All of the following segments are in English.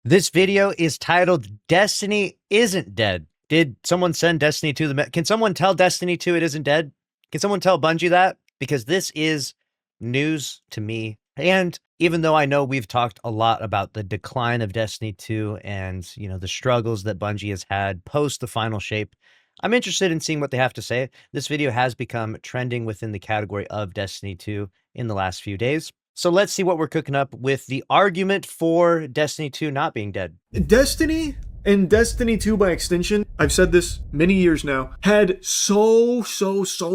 This video is titled Destiny Isn't Dead. Did someone send Destiny 2 can someone tell Destiny 2 it isn't dead? Can someone tell Bungie that? Because this is news to me. And even though I know we've talked a lot about the decline of Destiny 2 and, the struggles that Bungie has had post the final shape, I'm interested in seeing what they have to say. This video has become trending within the category of Destiny 2 in the last few days. So let's see what we're cooking up with the argument for Destiny 2 not being dead. Destiny and Destiny 2 by extension, I've said this many years now, had so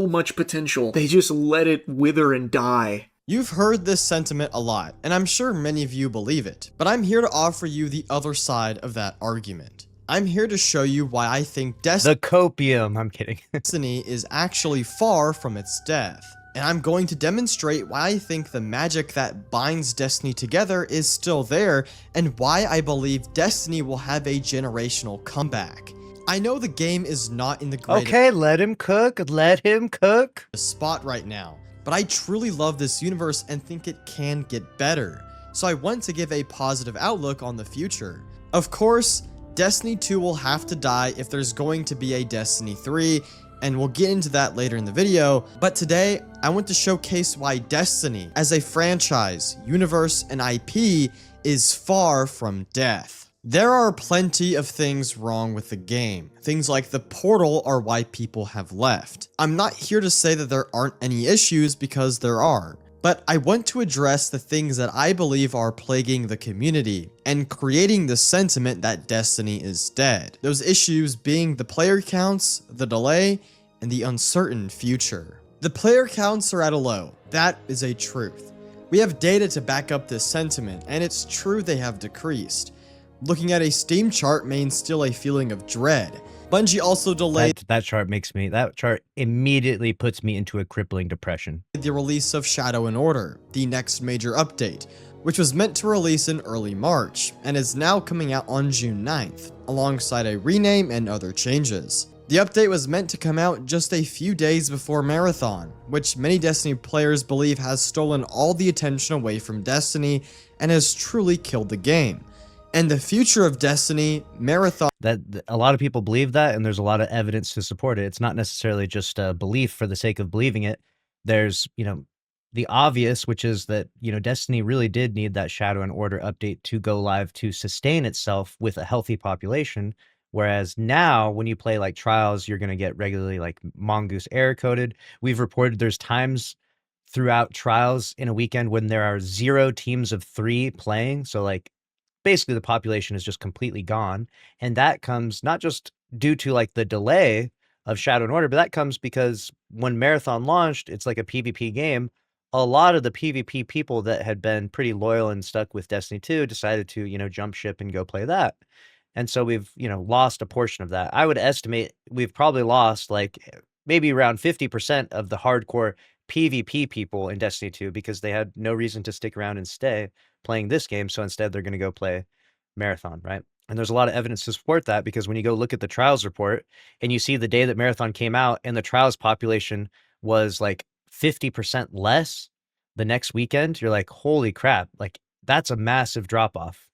much potential. They just let it wither and die. You've heard this sentiment a lot, and I'm sure many of you believe it, but I'm here to offer you the other side of that argument. I'm here to show you why I think The copium, I'm kidding. Destiny is actually far from its death. And I'm going to demonstrate why I think the magic that binds Destiny together is still there, and why I believe Destiny will have a generational comeback. I know the game is not in the greatest Okay, let him cook, spot right now, but I truly love this universe and think it can get better, so I want to give a positive outlook on the future. Of course, Destiny 2 will have to die if there's going to be a Destiny 3, and we'll get into that later in the video, but today I want to showcase why Destiny as a franchise, universe, and IP is far from death. There are plenty of things wrong with the game. Things like the portal are why people have left. I'm not here to say that there aren't any issues, because there are, but I want to address the things that I believe are plaguing the community and creating the sentiment that Destiny is dead. Those issues being the player counts, the delay, and the uncertain future. The player counts are at a low. That is a truth. We have data to back up this sentiment, and it's true they have decreased. Looking at a Steam chart may instill a feeling of dread. Bungie also delayed that chart immediately puts me into a crippling depression. The release of Shadow and Order, the next major update, which was meant to release in early March, and is now coming out on June 9th, alongside a rename and other changes. The update was meant to come out just a few days before Marathon, which many Destiny players believe has stolen all the attention away from Destiny and has truly killed the game. And the future of Destiny, Marathon... That a lot of people believe that, and there's a lot of evidence to support it. It's not necessarily just a belief for the sake of believing it. There's, the obvious, which is that, Destiny really did need that Shadow and Order update to go live to sustain itself with a healthy population. Whereas now, when you play like Trials, you're going to get regularly like Mongoose error coded. We've reported there's times throughout Trials in a weekend when there are 0 teams of 3 playing. So like basically the population is just completely gone. And that comes not just due to like the delay of Shadow and Order, but that comes because when Marathon launched, it's like a PvP game. A lot of the PvP people that had been pretty loyal and stuck with Destiny 2 decided to, jump ship and go play that. And so we've, lost a portion of that. I would estimate we've probably lost like maybe around 50% of the hardcore PvP people in Destiny 2 because they had no reason to stick around and stay playing this game. So instead they're going to go play Marathon, right? And there's a lot of evidence to support that, because when you go look at the Trials report and you see the day that Marathon came out and the Trials population was like 50% less the next weekend, you're like, holy crap, like that's a massive drop off,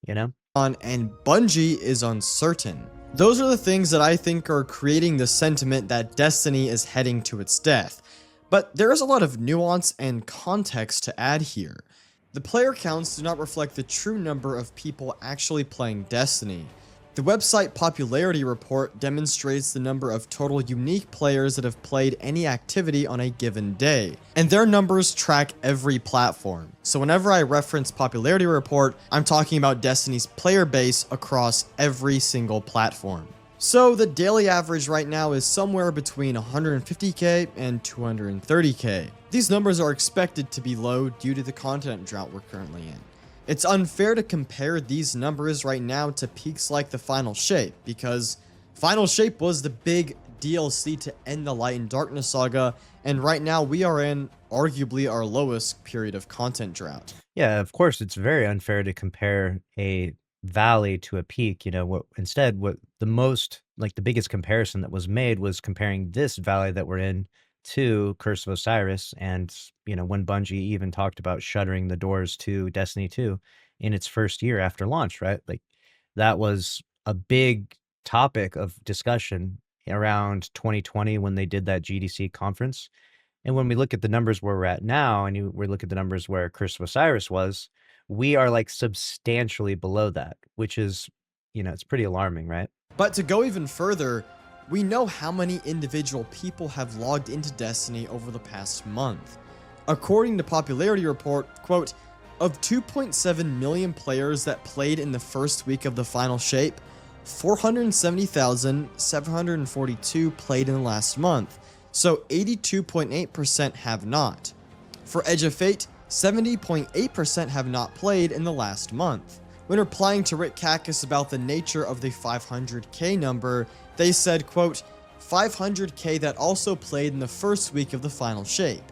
and Bungie is uncertain. Those are the things that I think are creating the sentiment that Destiny is heading to its death. But there is a lot of nuance and context to add here. The player counts do not reflect the true number of people actually playing Destiny. The website popularity report demonstrates the number of total unique players that have played any activity on a given day, and their numbers track every platform. So whenever I reference popularity report, I'm talking about Destiny's player base across every single platform. So the daily average right now is somewhere between 150k and 230k. These numbers are expected to be low due to the content drought we're currently in. It's unfair to compare these numbers right now to peaks like the Final Shape, because Final Shape was the big DLC to end the Light and Darkness saga, and right now we are in arguably our lowest period of content drought. Yeah, of course, it's very unfair to compare a valley to a peak. What the biggest comparison that was made was comparing this valley that we're in to Curse of Osiris. And, when Bungie even talked about shuttering the doors to Destiny 2 in its first year after launch, right? Like that was a big topic of discussion around 2020 when they did that GDC conference. And when we look at the numbers where we're at now, and we look at the numbers where Curse of Osiris was, we are like substantially below that, which is, it's pretty alarming, right? But to go even further, we know how many individual people have logged into Destiny over the past month. According to Popularity Report, quote, of 2.7 million players that played in the first week of the final shape, 470,742 played in the last month, so 82.8% have not. For Edge of Fate, 70.8% have not played in the last month. When replying to Rick Kakis about the nature of the 500k number, they said, quote, 500k that also played in the first week of the final shape.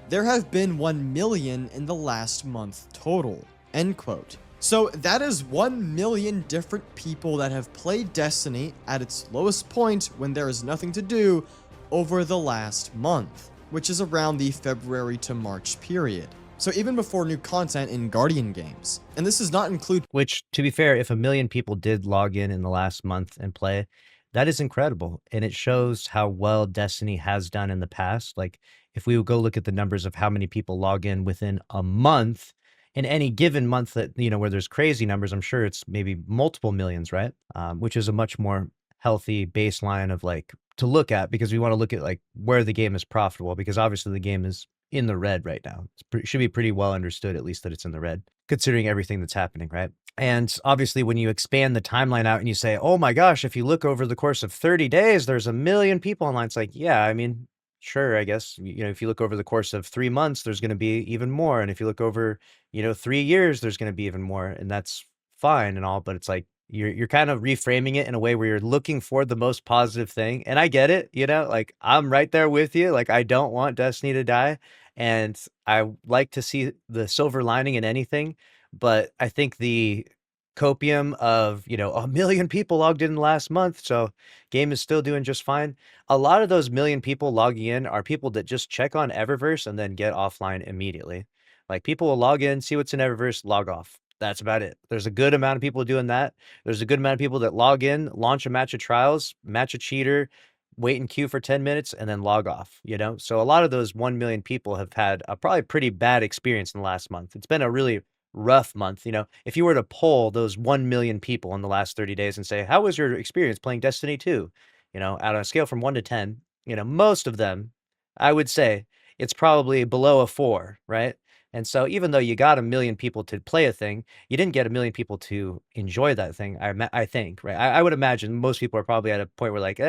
There have been 1 million in the last month total, end quote. So that is 1 million different people that have played Destiny at its lowest point when there is nothing to do over the last month, which is around the February to March period. So even before new content in Guardian games. And this does not include... Which, to be fair, if 1 million people did log in the last month and play, that is incredible. And it shows how well Destiny has done in the past. Like, if we would go look at the numbers of how many people log in within a month, in any given month that, where there's crazy numbers, I'm sure it's maybe multiple millions, right? Which is a much more healthy baseline of like to look at, because we want to look at like where the game is profitable, because obviously the game is in the red right now. It should be pretty well understood, at least, that it's in the red, considering everything that's happening, right? And obviously, when you expand the timeline out and you say, oh my gosh, if you look over the course of 30 days, there's 1 million people online. It's like, yeah, I mean, sure, I guess, if you look over the course of 3 months, there's going to be even more. And if you look over, 3 years, there's going to be even more. And that's fine and all, but it's like, you're kind of reframing it in a way where you're looking for the most positive thing. And I get it, like I'm right there with you. Like, I don't want Destiny to die. And I like to see the silver lining in anything. But I think the copium of, 1 million people logged in last month, so game is still doing just fine. A lot of those million people logging in are people that just check on Eververse and then get offline immediately. Like, people will log in, see what's in Eververse, log off. That's about it. There's a good amount of people doing that. There's a good amount of people that log in, launch a match of trials, match a cheater, wait in queue for 10 minutes, and then log off, So a lot of those 1 million people have had a probably pretty bad experience in the last month. It's been a really rough month. If you were to poll those 1 million people in the last 30 days and say, how was your experience playing Destiny 2? Out on a scale from 1 to 10, most of them, I would say it's probably below a 4, right? And so even though you got 1 million people to play a thing, you didn't get 1 million people to enjoy that thing, I think, right? I would imagine most people are probably at a point where like,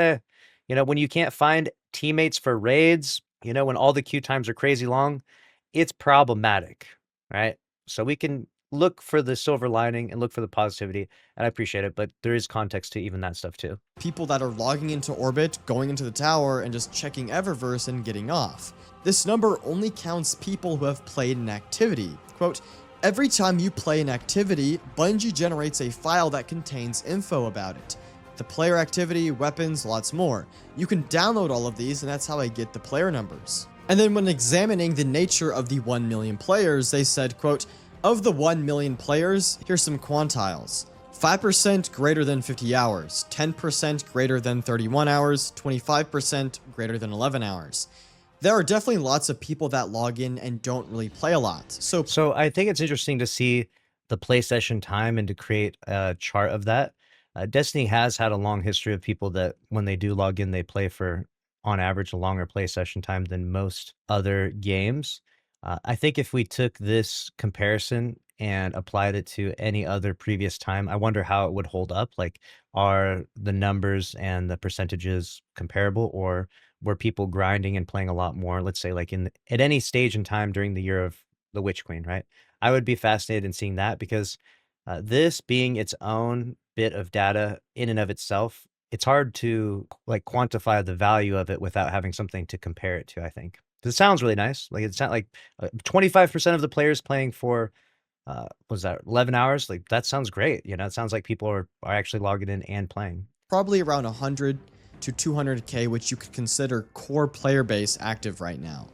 when you can't find teammates for raids, when all the queue times are crazy long, it's problematic, right? So we can look for the silver lining and look for the positivity, and I appreciate it, but there is context to even that stuff too. People that are logging into orbit, going into the tower, and just checking Eververse and getting off. This number only counts people who have played an activity. Quote, every time you play an activity, Bungie generates a file that contains info about it. The player activity, weapons, lots more. You can download all of these, and that's how I get the player numbers. And then when examining the nature of the 1 million players, they said, quote, of the 1 million players, here's some quantiles. 5% greater than 50 hours, 10% greater than 31 hours, 25% greater than 11 hours. There are definitely lots of people that log in and don't really play a lot. So I think it's interesting to see the play session time and to create a chart of that. Destiny has had a long history of people that when they do log in, they play for, on average, a longer play session time than most other games. I think if we took this comparison and applied it to any other previous time, I wonder how it would hold up. Like, are the numbers and the percentages comparable, or were people grinding and playing a lot more? Let's say like at any stage in time during the year of the Witch Queen, right? I would be fascinated in seeing that, because this being its own bit of data in and of itself, it's hard to like quantify the value of it without having something to compare it to, I think. It sounds really nice. Like, it's not like 25% of the players playing for, was that 11 hours? Like, that sounds great. It sounds like people are actually logging in and playing. Probably around 100 to 200k, which you could consider core player base active right now,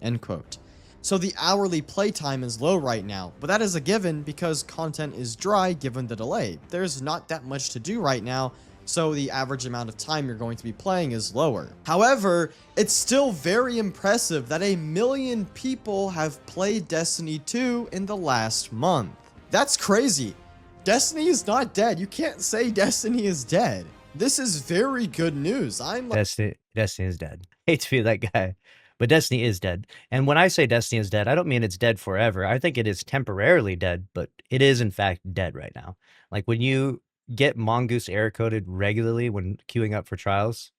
end quote. So the hourly playtime is low right now, but that is a given because content is dry given the delay. There's not that much to do right now, so the average amount of time you're going to be playing is lower. However, it's still very impressive that 1 million people have played Destiny 2 in the last month. That's crazy. Destiny is not dead. You can't say Destiny is dead. This is very good news. Destiny is dead. Hate to be that guy, but Destiny is dead. And when I say Destiny is dead, I don't mean it's dead forever. I think it is temporarily dead, but it is in fact dead right now. Like when you get Mongoose error coded regularly when queuing up for trials,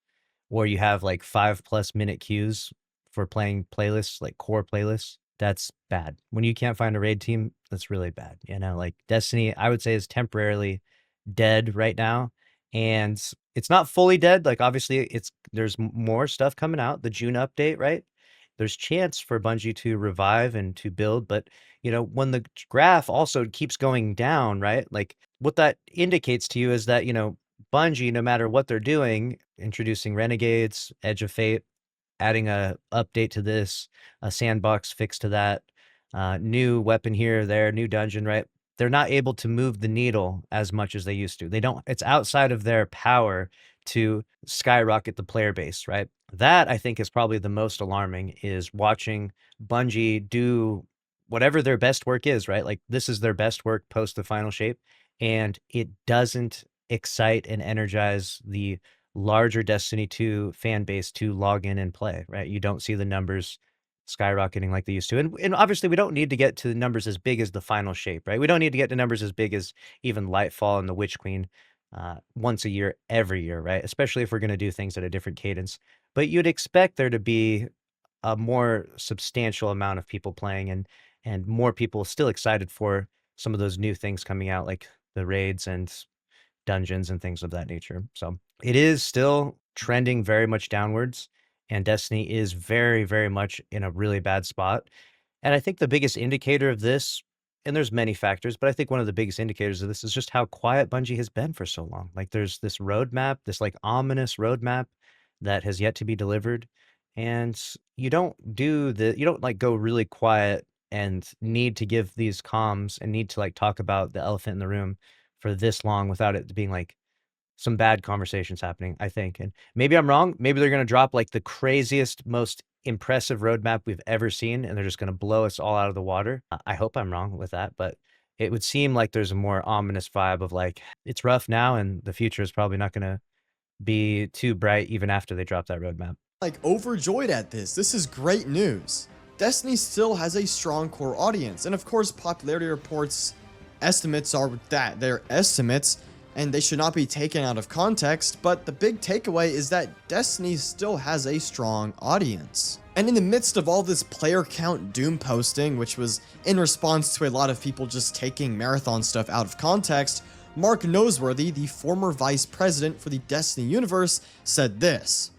or you have like 5+ minute queues for playing playlists, like core playlists, that's bad. When you can't find a raid team, that's really bad. You know, like Destiny, I would say is temporarily dead right now. And it's not fully dead. Like obviously there's more stuff coming out, the June update, right? There's chance for Bungie to revive and to build, but you know, when the graph also keeps going down, right? Like what that indicates to you is that, you know, Bungie, no matter what they're doing, introducing Renegades, Edge of Fate, adding a update to this, a sandbox fix to that, new weapon here, there, new dungeon, right? They're not able to move the needle as much as they used to. They don't, it's outside of their power to skyrocket the player base, right? That I think is probably the most alarming, is watching Bungie do whatever their best work is, right? Like this is their best work post the final shape, and it doesn't excite and energize the larger Destiny 2 fan base to log in and play, right? You don't see the numbers skyrocketing like they used to. And obviously we don't need to get to the numbers as big as the final shape, right? We don't need to get to numbers as big as even Lightfall and the Witch Queen once a year, every year, right? Especially if we're going to do things at a different cadence. But you'd expect there to be a more substantial amount of people playing, and more people still excited for some of those new things coming out, like the raids and dungeons and things of that nature. So it is still trending very much downwards, and Destiny is very, very much in a really bad spot. And I think the biggest indicator of this, and there's many factors, but I think one of the biggest indicators of this is just how quiet Bungie has been for so long. Like there's this roadmap, this like ominous roadmap that has yet to be delivered. And you don't like go really quiet and need to give these comms and need to like talk about the elephant in the room for this long without it being like some bad conversations happening, I think. And maybe I'm wrong. Maybe they're going to drop like the craziest, most impressive roadmap we've ever seen, and they're just going to blow us all out of the water. I hope I'm wrong with that, but it would seem like there's a more ominous vibe of like, it's rough now, and the future is probably not going to be too bright even after they drop that roadmap. Like overjoyed at this. This is great news. Destiny still has a strong core audience, and of course popularity reports estimates are that they're estimates and they should not be taken out of context, but the big takeaway is that Destiny still has a strong audience. And in the midst of all this player count doom posting, which was in response to a lot of people just taking marathon stuff out of context, Mark Noseworthy, the former vice president for the Destiny universe, said this,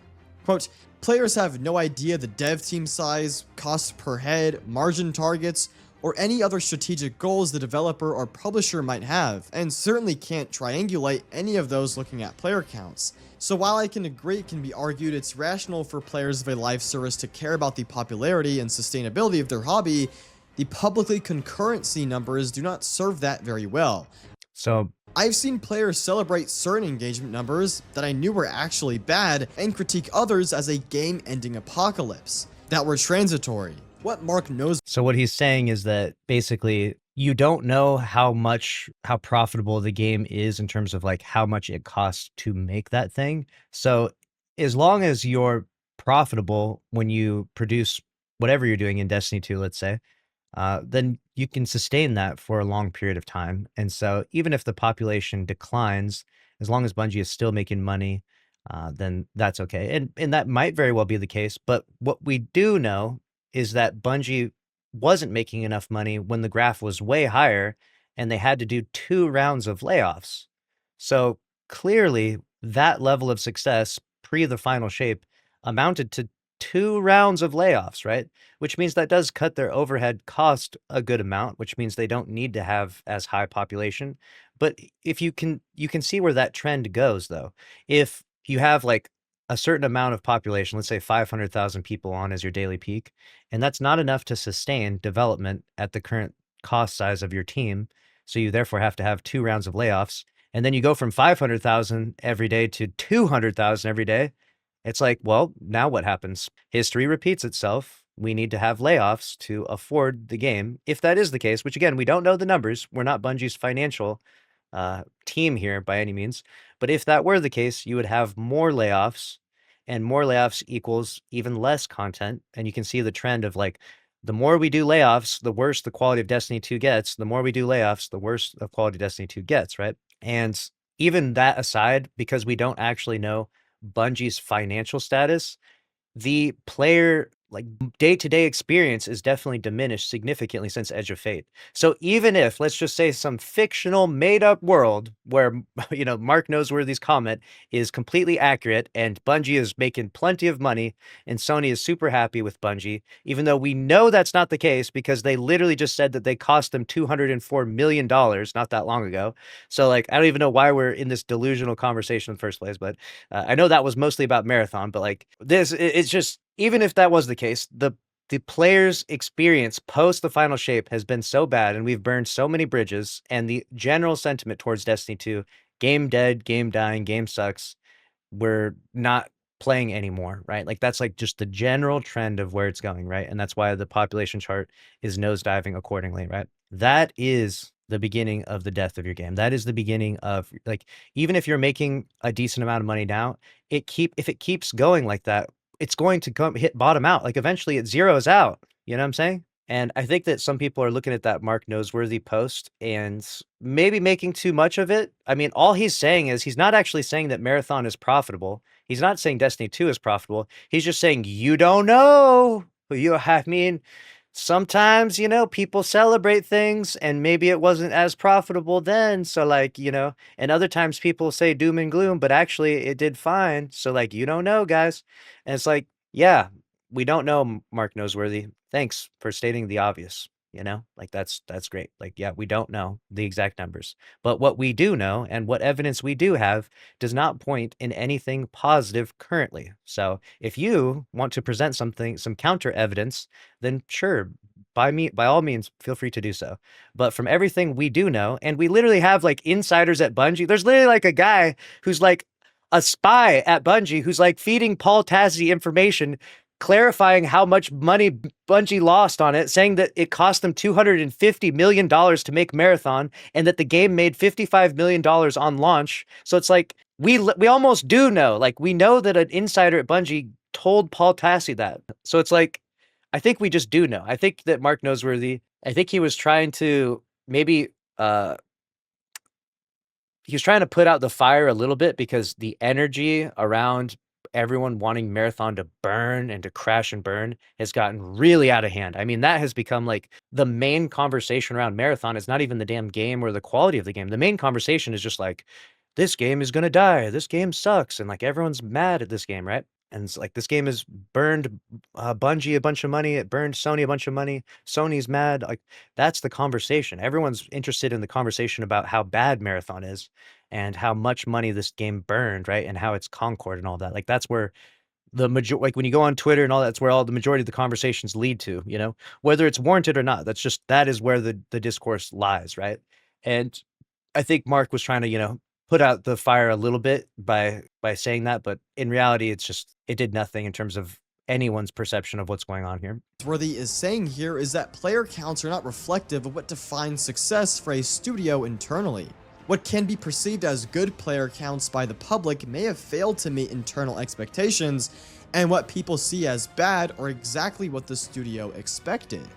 quote, "Players have no idea the dev team size, cost per head, margin targets, or any other strategic goals the developer or publisher might have, and certainly can't triangulate any of those looking at player counts. So while I can agree it can be argued it's rational for players of a live service to care about the popularity and sustainability of their hobby, the publicly concurrency numbers do not serve that very well. So I've seen players celebrate certain engagement numbers that I knew were actually bad and critique others as a game-ending apocalypse that were transitory." What Mark knows. So what he's saying is that basically you don't know how profitable the game is in terms of like how much it costs to make that thing. So as long as you're profitable when you produce whatever you're doing in Destiny 2, let's say, then you can sustain that for a long period of time. And so even if the population declines, as long as Bungie is still making money, then that's okay. And that might very well be the case. But what we do know is that Bungie wasn't making enough money when the graph was way higher and they had to do 2 rounds of layoffs. So clearly that level of success pre the final shape amounted to 2 rounds of layoffs, right? Which means that does cut their overhead cost a good amount, which means they don't need to have as high population. But if you can see where that trend goes though. If you have like a certain amount of population, let's say 500,000 people on as your daily peak, and that's not enough to sustain development at the current cost size of your team. So you therefore have to have 2 rounds of layoffs. And then you go from 500,000 every day to 200,000 every day. It's like, well, now what happens? History repeats itself. We need to have layoffs to afford the game. If that is the case, which again, we don't know the numbers. We're not Bungie's financial team here by any means. But if that were the case, you would have more layoffs, and more layoffs equals even less content. And you can see the trend of like, the more we do layoffs, the worse the quality of Destiny 2 gets. The more we do layoffs, the worse the quality of Destiny 2 gets, right? And even that aside, because we don't actually know Bungie's financial status, the player like day-to-day experience is definitely diminished significantly since Edge of Fate. So even if, let's just say, some fictional made-up world where Mark Noseworthy's comment is completely accurate and Bungie is making plenty of money and Sony is super happy with Bungie, even though we know that's not the case because they literally just said that they cost them $204 million not that long ago. So like, I don't even know why we're in this delusional conversation in the first place, but I know that was mostly about Marathon, but like it's just, even if that was the case, the player's experience post the final shape has been so bad, and we've burned so many bridges, and the general sentiment towards Destiny 2, game dead, game dying, game sucks, we're not playing anymore, right? Like that's like just the general trend of where it's going, right? And that's why the population chart is nosediving accordingly, right? That is the beginning of the death of your game. That is the beginning of like, even if you're making a decent amount of money now, if it keeps going like that, it's going to hit bottom out. Like eventually it zeroes out. You know what I'm saying? And I think that some people are looking at that Mark Noseworthy post and maybe making too much of it. I mean, all he's saying is he's not actually saying that Marathon is profitable. He's not saying Destiny 2 is profitable. He's just saying, you don't know. I mean, sometimes, people celebrate things and maybe it wasn't as profitable then. So like, and other times people say doom and gloom, but actually it did fine. So like, you don't know, guys. And it's like, yeah, we don't know, Mark Noseworthy. Thanks for stating the obvious. Like that's great. Like, yeah, we don't know the exact numbers, but what we do know and what evidence we do have does not point in anything positive currently. So if you want to present something, some counter evidence, then sure, by all means, feel free to do so. But from everything we do know, and we literally have like insiders at Bungie, there's literally like a guy who's like a spy at Bungie who's like feeding Paul Tassi information, clarifying how much money Bungie lost on it, saying that it cost them $250 million to make Marathon and that the game made $55 million on launch. So it's like, we almost do know, like we know that an insider at Bungie told Paul Tassi that. So it's like, I think we just do know. I think that Mark Noseworthy, I think he was trying to maybe, he was trying to put out the fire a little bit because the energy around everyone wanting Marathon to burn and to crash and burn has gotten really out of hand. I mean, that has become like the main conversation around Marathon. Is not even the damn game or the quality of the game. The main conversation is just like, this game is going to die. This game sucks. And like everyone's mad at this game, right? And it's like, this game has burned Bungie a bunch of money. It burned Sony a bunch of money. Sony's mad. Like that's the conversation. Everyone's interested in the conversation about how bad Marathon is and how much money this game burned, right? And how it's Concord and all that. Like that's where the like when you go on Twitter and all that's where all the majority of the conversations lead to, whether it's warranted or not. That is where the discourse lies, right? And I think Mark was trying to, put out the fire a little bit by saying that, but in reality, it did nothing in terms of anyone's perception of what's going on here. Worthy is saying here is that player counts are not reflective of what defines success for a studio internally. What can be perceived as good player counts by the public may have failed to meet internal expectations, and what people see as bad are exactly what the studio expected.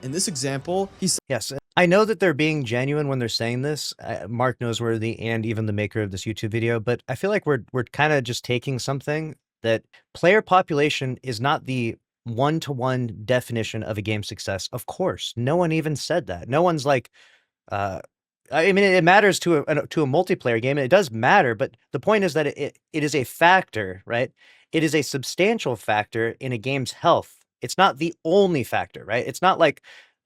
In this example, he said, yes, I know that they're being genuine when they're saying this, Mark Noseworthy and even the maker of this YouTube video, but I feel like we're kind of just taking something that player population is not the one-to-one definition of a game's success. Of course, no one even said that. No one's like, I mean, it matters to a multiplayer game, and it does matter, but the point is that it is a factor, right? It is a substantial factor in a game's health. It's not the only factor, right? It's not like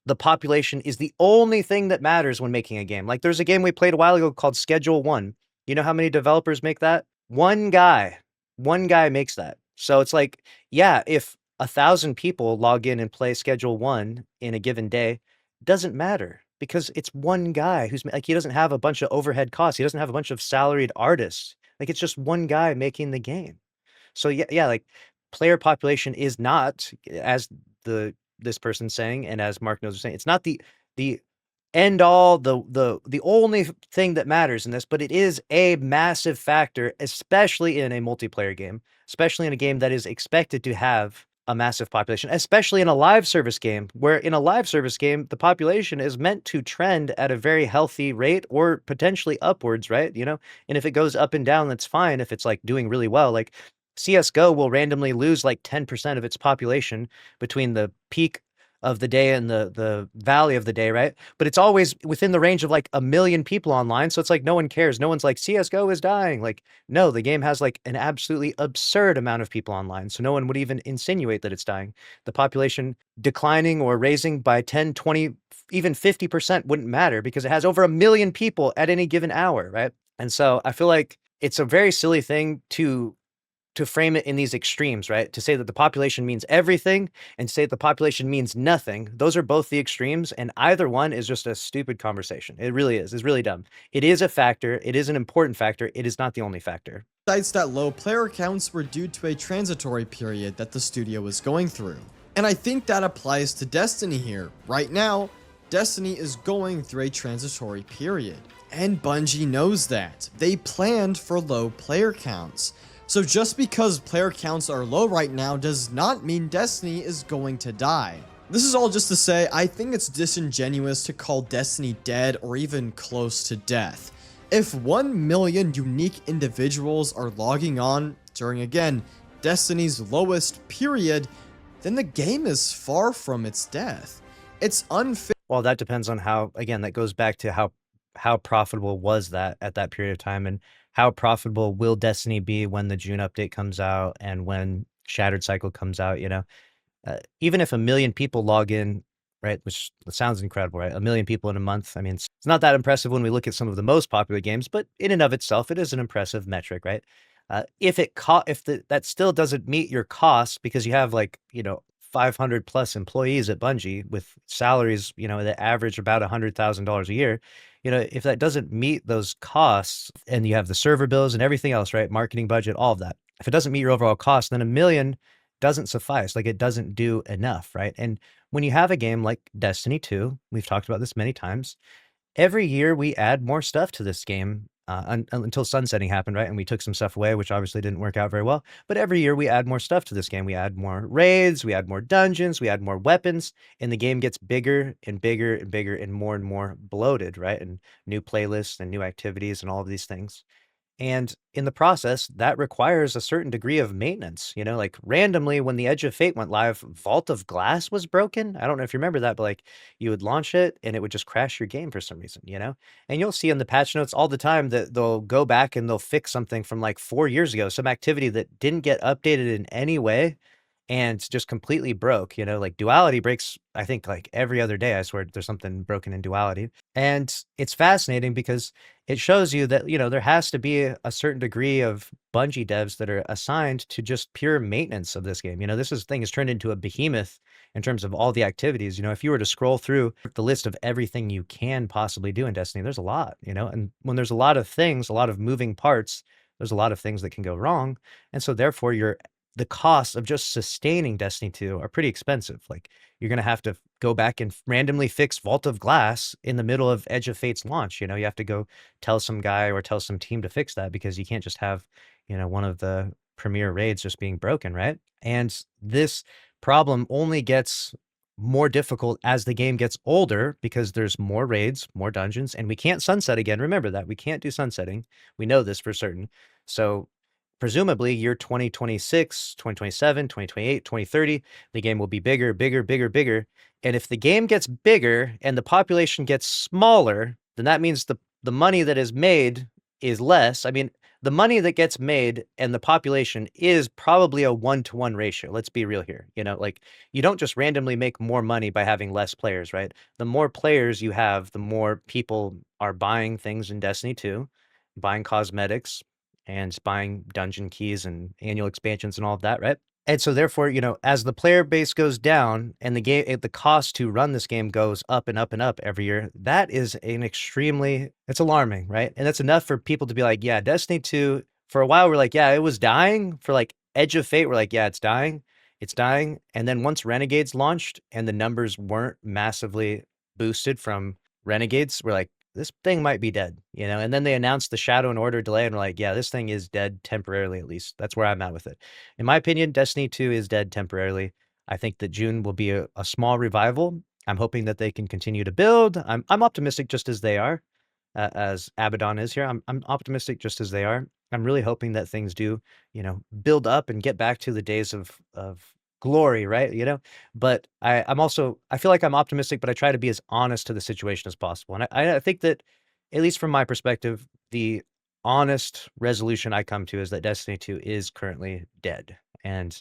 the population is the only thing that matters when making a game. Like there's a game we played a while ago called Schedule 1. You know how many developers make that? One guy. one guy makes that. So it's like, yeah, if 1,000 people log in and play schedule 1 in a given day, doesn't matter because it's one guy who's like, he doesn't have a bunch of overhead costs. He doesn't have a bunch of salaried artists. Like, it's just one guy making the game. So yeah, like, player population is not, as this person's saying, and as Mark knows is saying, it's not the end all, the only thing that matters in this, but it is a massive factor, especially in a multiplayer game, especially in a game that is expected to have a massive population, especially in a live service game, where in a live service game, the population is meant to trend at a very healthy rate or potentially upwards, right? You know, and if it goes up and down, that's fine. If it's like doing really well, like CS:GO will randomly lose like 10% of its population between the peak of the day and the valley of the day, right? But it's always within the range of like 1 million people online, so it's like no one cares. No one's like, CS:GO is dying. Like, no, the game has like an absolutely absurd amount of people online, so no one would even insinuate that it's dying. The population declining or raising by 10, 20, even 50% wouldn't matter because it has over 1 million people at any given hour, right? And so I feel like it's a very silly thing to frame it in these extremes, right? To say that the population means everything and say that the population means nothing. Those are both the extremes, and either one is just a stupid conversation. It really is. It's really dumb. It is a factor. It is an important factor. It is not the only factor. Cites that low player counts were due to a transitory period that the studio was going through. And I think that applies to Destiny here. Right now, Destiny is going through a transitory period. And Bungie knows that. They planned for low player counts. So just because player counts are low right now does not mean Destiny is going to die. This is all just to say, I think it's disingenuous to call Destiny dead or even close to death. If 1 million unique individuals are logging on during, again, Destiny's lowest period, then the game is far from its death. It's unfair. Well, that depends on how, again, that goes back to how profitable was that at that period of time, and how profitable will Destiny be when the June update comes out and when Shattered Cycle comes out, you know? Even if 1 million people log in, right, which sounds incredible, right? 1 million people in a month. I mean, it's not that impressive when we look at some of the most popular games, but in and of itself, it is an impressive metric, right? That still doesn't meet your costs because you have like, you know, 500 plus employees at Bungie with salaries, you know, that average about $100,000 a year. You know, if that doesn't meet those costs and you have the server bills and everything else, right? Marketing budget, all of that. If it doesn't meet your overall cost, then 1 million doesn't suffice. Like, it doesn't do enough, right? And when you have a game like Destiny 2, we've talked about this many times, every year we add more stuff to this game until sunsetting happened, right? And we took some stuff away, which obviously didn't work out very well. But every year we add more stuff to this game. We add more raids, we add more dungeons, we add more weapons, and the game gets bigger and bigger and bigger and more bloated, right? And new playlists and new activities and all of these things. And in the process, that requires a certain degree of maintenance. You know, like randomly when the Edge of Fate went live, Vault of Glass was broken. I don't know if you remember that, but like you would launch it and it would just crash your game for some reason, you know? And you'll see in the patch notes all the time that they'll go back and they'll fix something from like 4 years ago, some activity that didn't get updated in any way and just completely broke, you know, like Duality breaks, I think like every other day. I swear there's something broken in Duality. And it's fascinating because it shows you that, you know, there has to be a certain degree of Bungie devs that are assigned to just pure maintenance of this game. You know, thing has turned into a behemoth in terms of all the activities. You know, if you were to scroll through the list of everything you can possibly do in Destiny, there's a lot, you know, and when there's a lot of things, a lot of moving parts, there's a lot of things that can go wrong. And so therefore the costs of just sustaining Destiny 2 are pretty expensive. Like, you're going to have to go back and randomly fix Vault of Glass in the middle of Edge of Fate's launch. You know, you have to go tell some guy or tell some team to fix that because you can't just have, you know, one of the premier raids just being broken, right? And this problem only gets more difficult as the game gets older because there's more raids, more dungeons, and we can't sunset again. Remember that. We can't do sunsetting. We know this for certain. So presumably year 2026, 2027, 2028, 2030, the game will be bigger, bigger, bigger, bigger. And if the game gets bigger and the population gets smaller, then that means the money that is made is less. I mean, the money that gets made and the population is probably a 1-to-1 ratio. Let's be real here. You know, like, you don't just randomly make more money by having less players, right? The more players you have, the more people are buying things in Destiny 2, buying cosmetics, and buying dungeon keys and annual expansions and all of that, right? And so therefore, as the player base goes down and the cost to run this game goes up and up and up every year, that is it's alarming, right? And that's enough for people to be like, yeah, Destiny 2, for a while, we're like, yeah, it was dying. For like Edge of Fate, we're like, yeah, it's dying. It's dying. And then once Renegades launched and the numbers weren't massively boosted from Renegades, we're like, this thing might be dead, And then they announced the Shadow and Order delay, and we're like, yeah, this thing is dead temporarily, at least. That's where I'm at with it. In my opinion, Destiny 2 is dead temporarily. I think that June will be a small revival. I'm hoping that they can continue to build. I'm optimistic just as they are, as Abaddon is here. I'm optimistic just as they are. I'm really hoping that things do, build up and get back to the days of glory, right? But I feel like I'm optimistic, but I try to be as honest to the situation as possible. And I think that, at least from my perspective, the honest resolution I come to is that Destiny 2 is currently dead. And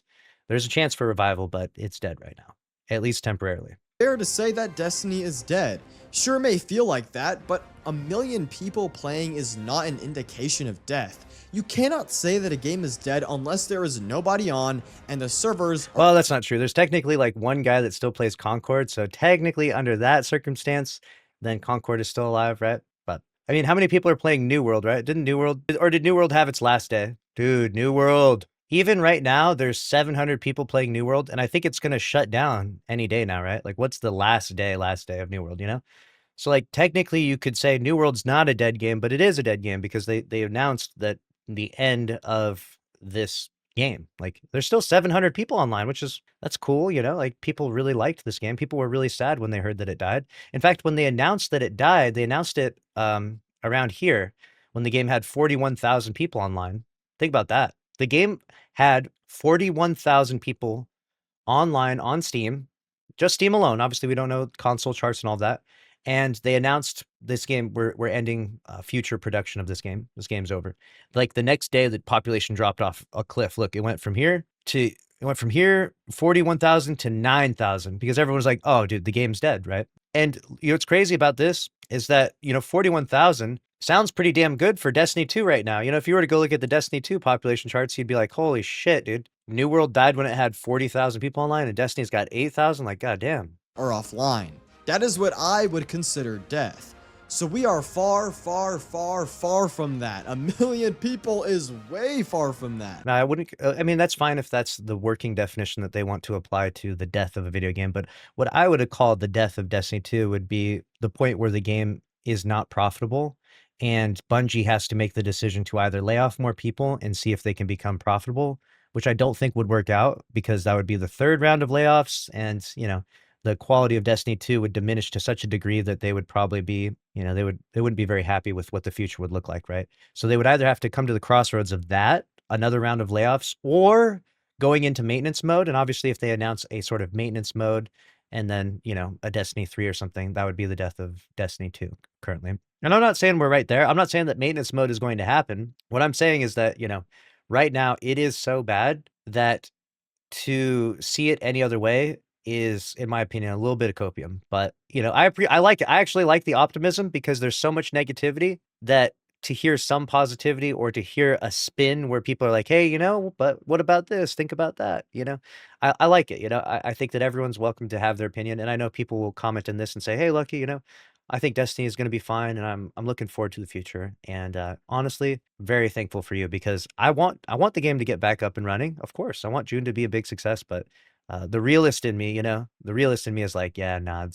there's a chance for revival, but it's dead right now, at least temporarily. Fair to say that Destiny is dead. Sure, it may feel like that, but 1 million people playing is not an indication of death. You cannot say that a game is dead unless there is nobody on and the servers are— Well, that's not true. There's technically like one guy that still plays Concord, so technically under that circumstance, then Concord is still alive, right? But I mean, how many people are playing New World, right? Did New World have its last day? Dude, New World. Even right now, there's 700 people playing New World, and I think it's going to shut down any day now, right? Like, what's the last day of New World, So, like, technically, you could say New World's not a dead game, but it is a dead game because they announced that the end of this game. Like, there's still 700 people online, that's cool, Like, people really liked this game. People were really sad when they heard that it died. In fact, when they announced that it died, they announced it around here when the game had 41,000 people online. Think about that. The game had 41,000 people online on Steam, just Steam alone. Obviously, we don't know console charts and all that. And they announced this game, we're ending future production of this game. This game's over. Like the next day, the population dropped off a cliff. Look, it went from here, 41,000 to 9,000, because everyone was like, oh, dude, the game's dead, right? And what's crazy about this is that, 41,000 sounds pretty damn good for Destiny 2 right now. If you were to go look at the Destiny 2 population charts, you'd be like, holy shit, dude. New World died when it had 40,000 people online, and Destiny's got 8,000. Like, goddamn. Are offline. That is what I would consider death. So we are far, far, far, far from that. 1 million people is way far from that. No, I wouldn't. I mean, that's fine if that's the working definition that they want to apply to the death of a video game. But what I would have called the death of Destiny 2 would be the point where the game is not profitable, and Bungie has to make the decision to either lay off more people and see if they can become profitable, which I don't think would work out, because that would be the third round of layoffs, and the quality of Destiny 2 would diminish to such a degree that they would probably be, they wouldn't be very happy with what the future would look like, right? So they would either have to come to the crossroads of that, another round of layoffs, or going into maintenance mode. And obviously, if they announce a sort of maintenance mode and then, a Destiny 3 or something, that would be the death of Destiny 2 currently. And I'm not saying we're right there. I'm not saying that maintenance mode is going to happen. What I'm saying is that, right now it is so bad that to see it any other way is, in my opinion, a little bit of copium. But I like it. I actually like the optimism, because there's so much negativity that to hear some positivity, or to hear a spin where people are like, hey, but what about this? Think about that. I like it. I think that everyone's welcome to have their opinion. And I know people will comment in this and say, hey, Lucky, I think Destiny is going to be fine, and I'm looking forward to the future. And honestly, very thankful for you, because I want the game to get back up and running. Of course, I want June to be a big success, but the realist in me, is like, yeah, nah,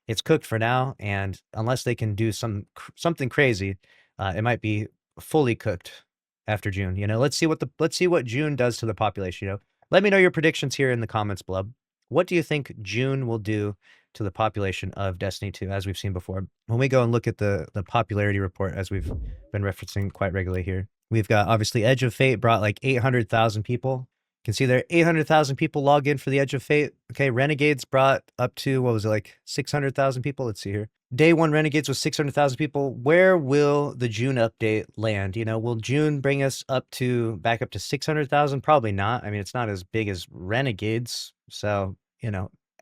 it's cooked for now, and unless they can do something crazy, it might be fully cooked after June. Let's see what June does to the population. Let me know your predictions here in the comments below. What do you think June will do to the population of Destiny 2, as we've seen before? When we go and look at the popularity report, as we've been referencing quite regularly here, we've got, obviously, Edge of Fate brought like 800,000 people. You can see there, 800,000 people log in for the Edge of Fate. Okay, Renegades brought up to, what was it, like 600,000 people? Let's see here. Day one Renegades was 600,000 people. Where will the June update land? Will June bring us back up to 600,000? Probably not. I mean, it's not as big as Renegades. So,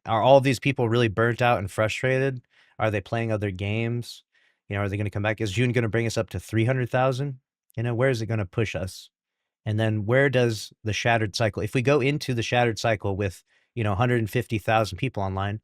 are all these people really burnt out and frustrated? Are they playing other games? Are they going to come back? Is June going to bring us up to 300,000? You know, where is it going to push us? And then where does the shattered cycle, if we go into the shattered cycle with, 150,000 people online,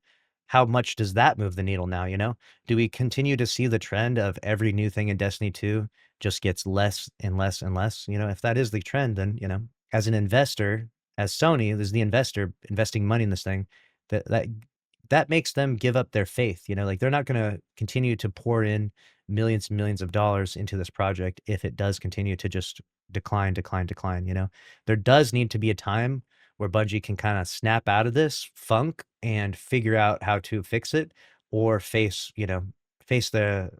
how much does that move the needle now? Do we continue to see the trend of every new thing in Destiny 2 just gets less and less and less? If that is the trend, then, as an investor, as Sony, as the investor investing money in this thing, that makes them give up their faith. Like they're not going to continue to pour in millions and millions of dollars into this project if it does continue to just decline, decline, decline. There does need to be a time where Bungie can kind of snap out of this funk and figure out how to fix it or face the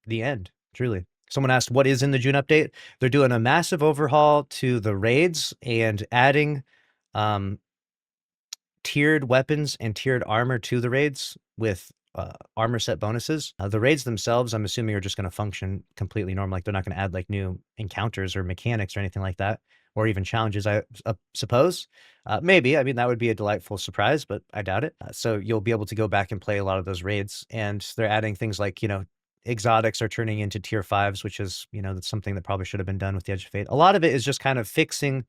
end, truly. Someone asked what is in the June update. They're doing a massive overhaul to the raids and adding tiered weapons and tiered armor to the raids with armor set bonuses. The raids themselves, I'm assuming, are just going to function completely normal. Like they're not going to add like new encounters or mechanics or anything like that, or even challenges, I suppose. Maybe. I mean, that would be a delightful surprise, but I doubt it. So you'll be able to go back and play a lot of those raids, and they're adding things like, exotics are turning into tier 5s, which is, that's something that probably should have been done with the Edge of Fate. A lot of it is just kind of fixing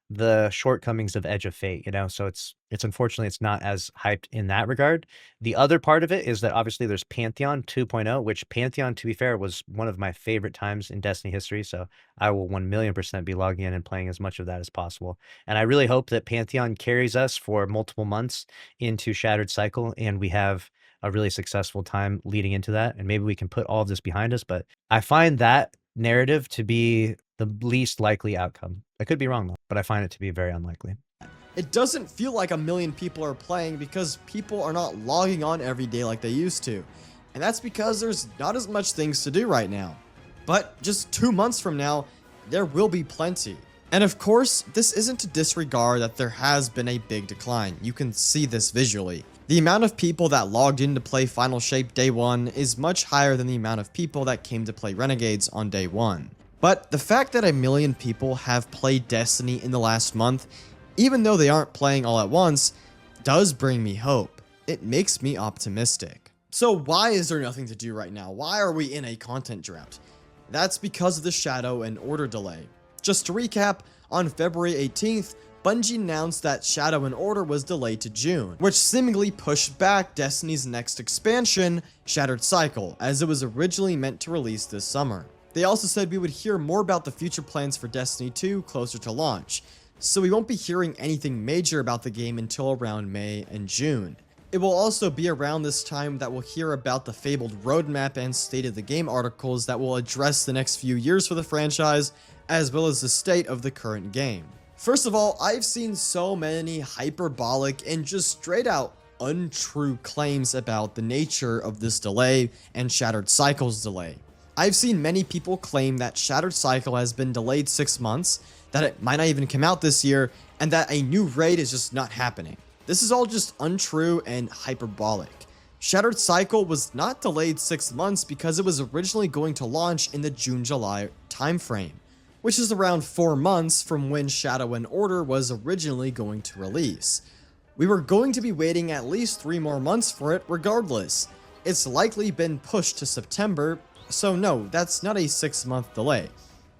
the shortcomings of Edge of Fate, so it's unfortunately it's not as hyped in that regard. The other part of it is that obviously there's Pantheon 2.0, which Pantheon, to be fair, was one of my favorite times in Destiny history, so I will 1,000,000% be logging in and playing as much of that as possible. And I really hope that Pantheon carries us for multiple months into Shattered Cycle, and we have a really successful time leading into that, and maybe we can put all of this behind us. But I find that narrative to be the least likely outcome. I could be wrong though, but I find it to be very unlikely. It doesn't feel like 1 million people are playing because people are not logging on every day like they used to. And that's because there's not as much things to do right now. But just 2 months from now, there will be plenty. And of course, this isn't to disregard that there has been a big decline. You can see this visually. The amount of people that logged in to play Final Shape day 1 is much higher than the amount of people that came to play Renegades on day 1. But the fact that 1 million people have played Destiny in the last month, even though they aren't playing all at once, does bring me hope. It makes me optimistic. So why is there nothing to do right now? Why are we in a content drought? That's because of the Shadow and Order delay. Just to recap, on February 18th, Bungie announced that Shadow and Order was delayed to June, which seemingly pushed back Destiny's next expansion, Shattered Cycle, as it was originally meant to release this summer. They also said we would hear more about the future plans for Destiny 2 closer to launch, so we won't be hearing anything major about the game until around May and June. It will also be around this time that we'll hear about the fabled roadmap and state of the game articles that will address the next few years for the franchise, as well as the state of the current game. First of all, I've seen so many hyperbolic and just straight out untrue claims about the nature of this delay and Shattered Cycle's delay. I've seen many people claim that Shattered Cycle has been delayed 6 months, that it might not even come out this year, and that a new raid is just not happening. This is all just untrue and hyperbolic. Shattered Cycle was not delayed 6 months because it was originally going to launch in the June-July timeframe, which is around 4 months from when Shadow and Order was originally going to release. We were going to be waiting at least 3 more months for it regardless. It's likely been pushed to September, so no, that's not a 6-month delay.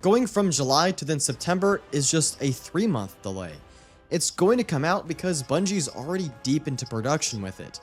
Going from July to then September is just a 3-month delay. It's going to come out because Bungie's already deep into production with it.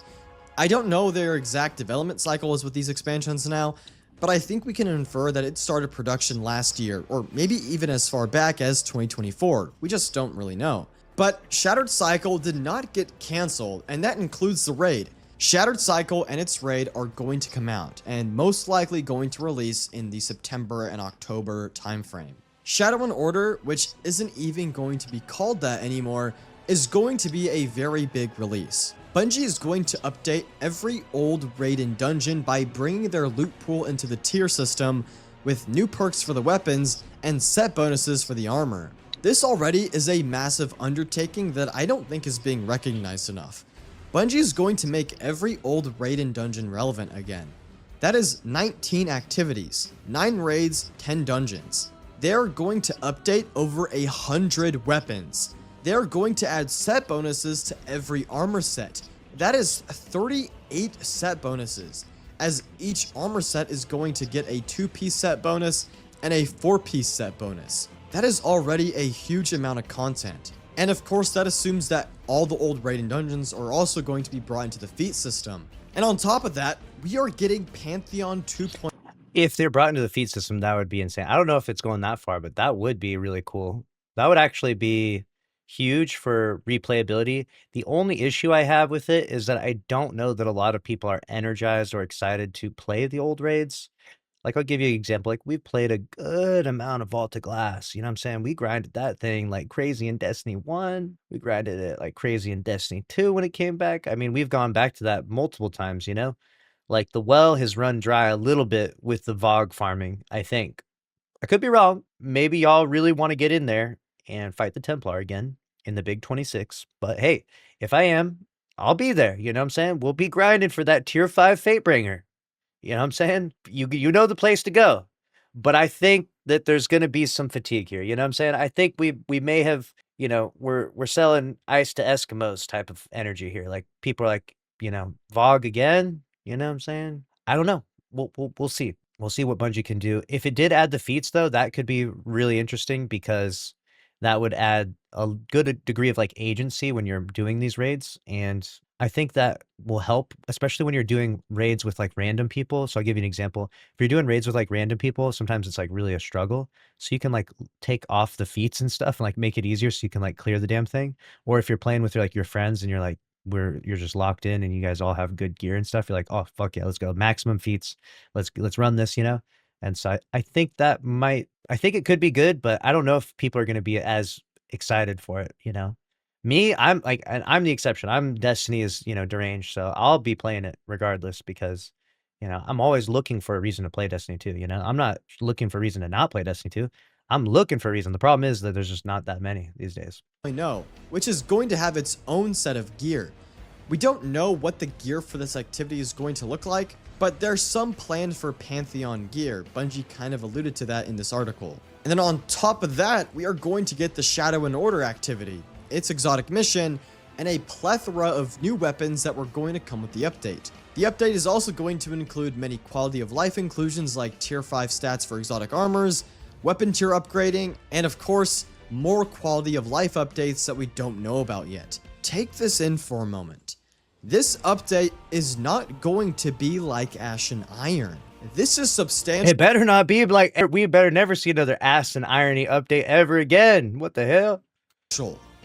I don't know their exact development cycle is with these expansions now, but I think we can infer that it started production last year, or maybe even as far back as 2024. We just don't really know. But Shattered Cycle did not get cancelled, and that includes the raid. Shattered Cycle and its raid are going to come out, and most likely going to release in the September and October timeframe. Shadow and Order, which isn't even going to be called that anymore, is going to be a very big release. Bungie is going to update every old raid and dungeon by bringing their loot pool into the tier system, with new perks for the weapons and set bonuses for the armor. This already is a massive undertaking that I don't think is being recognized enough. Bungie is going to make every old raid and dungeon relevant again. That is 19 activities, 9 raids, 10 dungeons. They're going to update over 100 weapons. They're going to add set bonuses to every armor set. That is 38 set bonuses, as each armor set is going to get a 2-piece set bonus and a 4-piece set bonus. That is already a huge amount of content. And of course, that assumes that all the old raid and dungeons are also going to be brought into the feat system. And on top of that, we are getting Pantheon 2.0. If they're brought into the feed system, that would be insane. I don't know if it's going that far, but that would be really cool. That would actually be huge for replayability. The only issue I have with it is that I don't know that a lot of people are energized or excited to play the old raids. Like, I'll give you an example. Like, we've played a good amount of Vault of Glass. You know what I'm saying? We grinded that thing like crazy in Destiny 1. We grinded it like crazy in Destiny 2 when it came back. I mean, we've gone back to that multiple times, you know? Like, the well has run dry a little bit with the VOG farming, I think. I could be wrong. Maybe y'all really want to get in there and fight the Templar again in the Big 26. But hey, if I am, I'll be there. You know what I'm saying? We'll be grinding for that tier 5 Fatebringer. You know what I'm saying? You know the place to go. But I think that there's going to be some fatigue here. You know what I'm saying? I think we may have, you know, we're selling ice to Eskimos type of energy here. Like, people are like, you know, VOG again. You know what I'm saying? I don't know. We'll see. We'll see what Bungie can do. If it did add the feats, though, that could be really interesting, because that would add a good degree of like agency when you're doing these raids. And I think that will help, especially when you're doing raids with like random people. So I'll give you an example. If you're doing raids with like random people, sometimes it's like really a struggle. So you can like take off the feats and stuff and like make it easier so you can like clear the damn thing. Or if you're playing with like your friends and you're like, you're just locked in and you guys all have good gear and stuff, you're like, oh fuck yeah, let's go maximum feats, let's run this, you know. And so I think that I think it could be good, but I don't know if people are going to be as excited for it, you know. Me, I'm like, I'm the exception. I'm Destiny is, you know, deranged, so I'll be playing it regardless, because, you know, I'm always looking for a reason to play Destiny 2, you know. I'm not looking for a reason to not play Destiny 2. I'm looking for a reason. The problem is that there's just not that many these days. Which is going to have its own set of gear. We don't know what the gear for this activity is going to look like, but there's some planned for Pantheon gear. Bungie kind of alluded to that in this article. And then on top of that, we are going to get the Shadow and Order activity, its exotic mission, and a plethora of new weapons that were going to come with the update. The update is also going to include many quality of life inclusions like tier 5 stats for exotic armors, weapon tier upgrading, and of course, more quality of life updates that we don't know about yet. Take this in for a moment. This update is not going to be like Ash and Iron. This is substantial. It better not be like, we better never see another Ash and Irony update ever again. What the hell?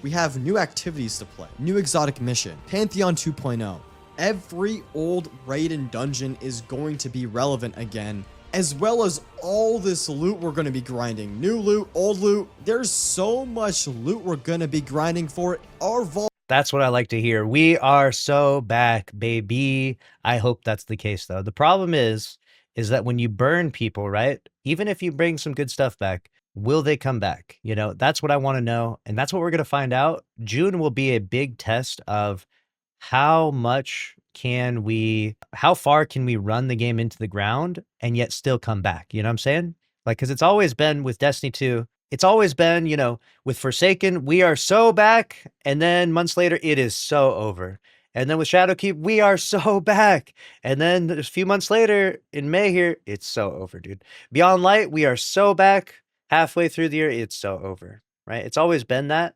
We have new activities to play, new exotic mission, Pantheon 2.0. Every old raid and dungeon is going to be relevant again, as well as all this loot we're going to be grinding. New loot, old loot. There's so much loot we're going to be grinding for. Our vault. That's what I like to hear. We are so back, baby. I hope that's the case, though. The problem is that when you burn people, right? Even if you bring some good stuff back, will they come back? You know, that's what I want to know. And that's what we're going to find out. June will be a big test of how far can we run the game into the ground and yet still come back? You know what I'm saying? Like, because it's always been with Destiny 2, it's always been, you know, with Forsaken, we are so back, and then months later, it is so over. And then with Shadowkeep, we are so back. And then a few months later, in May here, it's so over, dude. Beyond Light, we are so back. Halfway through the year, it's so over, right? It's always been that.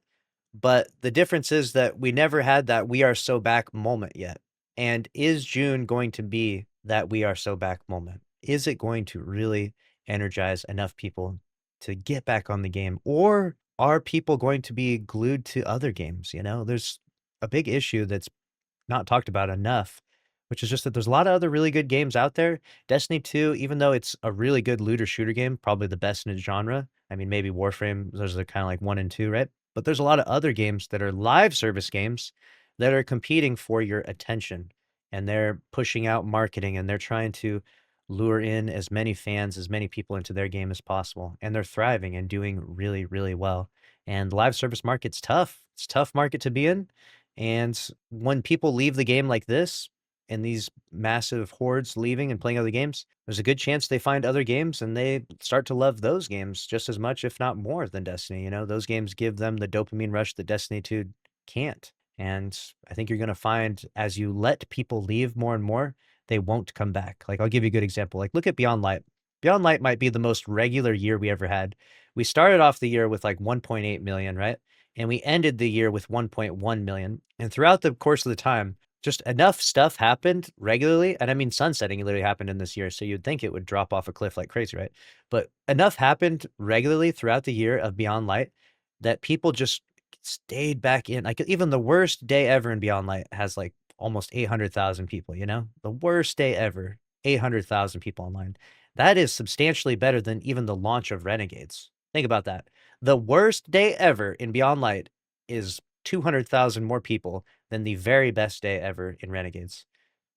But the difference is that we never had that we are so back moment yet. And is June going to be that we are so back moment? Is it going to really energize enough people to get back on the game? Or are people going to be glued to other games? You know, there's a big issue that's not talked about enough, which is just that there's a lot of other really good games out there. Destiny 2, even though it's a really good looter shooter game, probably the best in its genre. I mean, maybe Warframe, those are kind of like 1 and 2, right? But there's a lot of other games that are live service games that are competing for your attention, and they're pushing out marketing, and they're trying to lure in as many fans, as many people into their game as possible. And they're thriving and doing really, really well. And the live service market's tough. It's a tough market to be in. And when people leave the game like this, and these massive hordes leaving and playing other games, there's a good chance they find other games and they start to love those games just as much, if not more, than Destiny. You know, those games give them the dopamine rush that Destiny 2 can't. And I think you're going to find as you let people leave more and more, they won't come back. Like, I'll give you a good example. Like, look at Beyond Light. Beyond Light might be the most regular year we ever had. We started off the year with like 1.8 million, right? And we ended the year with 1.1 million. And throughout the course of the time, just enough stuff happened regularly. And I mean, sunsetting literally happened in this year. So you'd think it would drop off a cliff like crazy, right? But enough happened regularly throughout the year of Beyond Light that people just stayed back in. Like even the worst day ever in Beyond Light has like almost 800,000 people, you know? The worst day ever, 800,000 people online. That is substantially better than even the launch of Renegades. Think about that. The worst day ever in Beyond Light is 200,000 more people than the very best day ever in Renegades.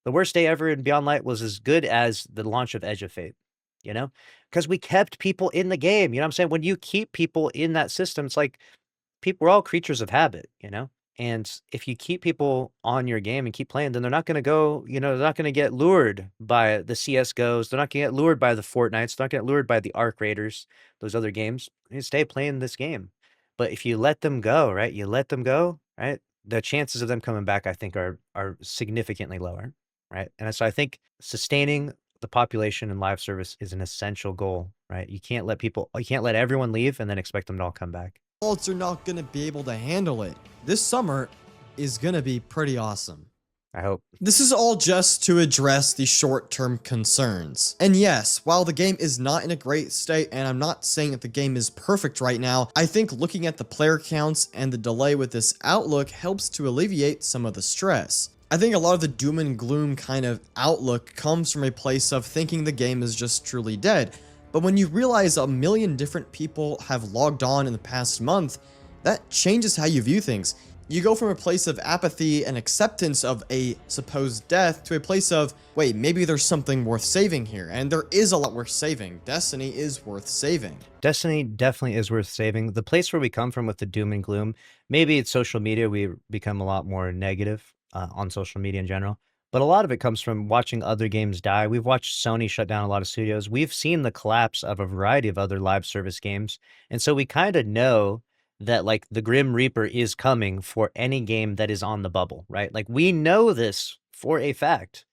The worst day ever in Beyond Light was as good as the launch of Edge of Fate, you know? Because we kept people in the game. You know what I'm saying? When you keep people in that system, it's like people, we're all creatures of habit, you know? And if you keep people on your game and keep playing, then they're not going to go, you know, they're not going to get lured by the CSGOs. They're not going to get lured by the Fortnites. They're not going to get lured by the Arc Raiders, those other games. They stay playing this game. But if you let them go, right? You let them go, right? The chances of them coming back, I think, are significantly lower, right? And so I think sustaining the population in live service is an essential goal, right? You can't let everyone leave and then expect them to all come back. Adults are not going to be able to handle it. This summer is going to be pretty awesome. I hope. This is all just to address the short-term concerns. And yes, while the game is not in a great state, and I'm not saying that the game is perfect right now, I think looking at the player counts and the delay with this outlook helps to alleviate some of the stress. I think a lot of the doom and gloom kind of outlook comes from a place of thinking the game is just truly dead. But when you realize 1 million different people have logged on in the past month, that changes how you view things. You go from a place of apathy and acceptance of a supposed death to a place of, wait, maybe there's something worth saving here. And there is a lot worth saving. Destiny is worth saving. Destiny definitely is worth saving. The place where we come from with the doom and gloom, maybe it's social media. We become a lot more negative on social media in general. But a lot of it comes from watching other games die. We've watched Sony shut down a lot of studios. We've seen the collapse of a variety of other live service games. And so we kind of know that like the Grim Reaper is coming for any game that is on the bubble, right? Like we know this for a fact.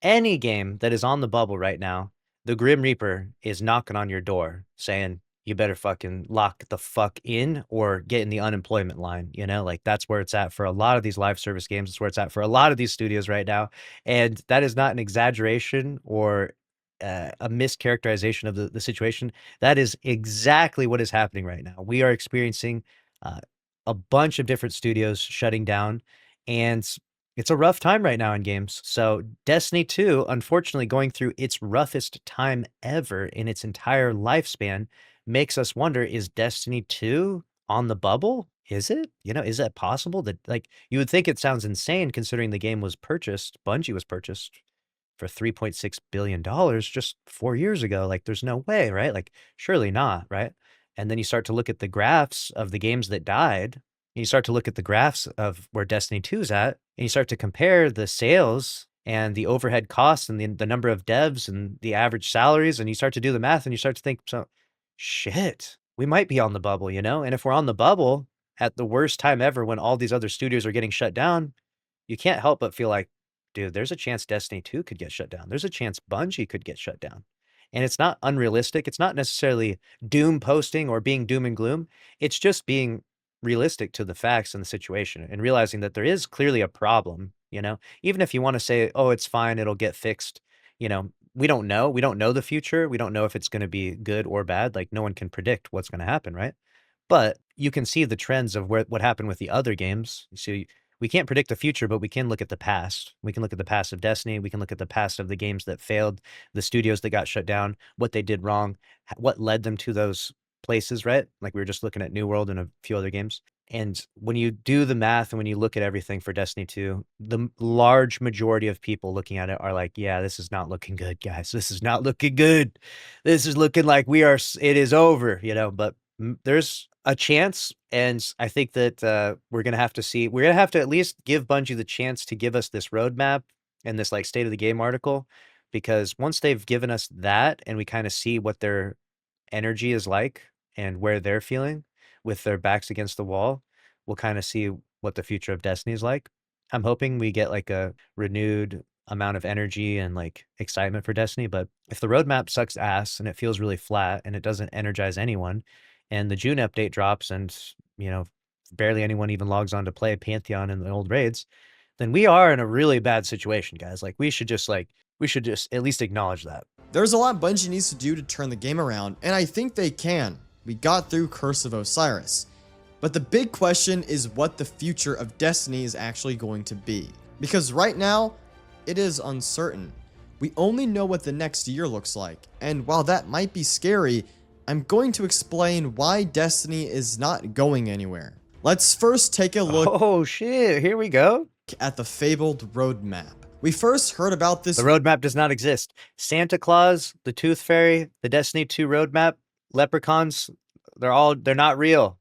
Any game that is on the bubble right now, the Grim Reaper is knocking on your door saying, you better fucking lock the fuck in or get in the unemployment line, you know? Like that's where it's at for a lot of these live service games. It's where it's at for a lot of these studios right now. And that is not an exaggeration or a mischaracterization of the situation. That is exactly what is happening right now. We are experiencing a bunch of different studios shutting down, and it's a rough time right now in games. So Destiny 2, unfortunately, going through its roughest time ever in its entire lifespan makes us wonder, is Destiny 2 on the bubble? Is it? You know, is that possible? That like you would think it sounds insane considering the game was purchased, Bungie was purchased for $3.6 billion just 4 years ago. Like there's no way, right? Like surely not, right? And then you start to look at the graphs of the games that died, and you start to look at the graphs of where Destiny 2 is at, and you start to compare the sales and the overhead costs and the number of devs and the average salaries, and you start to do the math and you start to think, so shit, we might be on the bubble, you know? And if we're on the bubble at the worst time ever when all these other studios are getting shut down, you can't help but feel like, dude, there's a chance Destiny 2 could get shut down. There's a chance Bungie could get shut down. And it's not unrealistic. It's not necessarily doom posting or being doom and gloom. It's just being realistic to the facts and the situation and realizing that there is clearly a problem, you know? Even if you want to say, oh, it's fine, it'll get fixed, you know, we don't know. We don't know the future. We don't know if it's going to be good or bad. Like no one can predict what's going to happen, right? But you can see the trends of what happened with the other games. So we can't predict the future, but we can look at the past. We can look at the past of Destiny. We can look at the past of the games that failed, the studios that got shut down, what they did wrong, what led them to those places, right? Like we were just looking at New World and a few other games. And when you do the math and when you look at everything for Destiny 2, the large majority of people looking at it are like, yeah, this is not looking good, guys. This is not looking good. This is looking like it is over, you know, but there's a chance, and I think that we're gonna have to at least give Bungie the chance to give us this roadmap and this like state of the game article, because once they've given us that and we kind of see what their energy is like and where they're feeling with their backs against the wall, we'll kind of see what the future of Destiny is like. I'm hoping we get like a renewed amount of energy and like excitement for Destiny. But if the roadmap sucks ass and it feels really flat and it doesn't energize anyone, and the June update drops and, you know, barely anyone even logs on to play Pantheon in the old raids, then we are in a really bad situation, guys. Like we should just at least acknowledge that. There's a lot Bungie needs to do to turn the game around, and I think they can. We got through Curse of Osiris. But the big question is what the future of Destiny is actually going to be. Because right now, it is uncertain. We only know what the next year looks like, and while that might be scary, I'm going to explain why Destiny is not going anywhere. Let's first take a look Oh shit, here we go. at the fabled roadmap. We first heard about this. The roadmap does not exist. Santa Claus, the Tooth Fairy, the Destiny 2 roadmap, leprechauns, they're not real.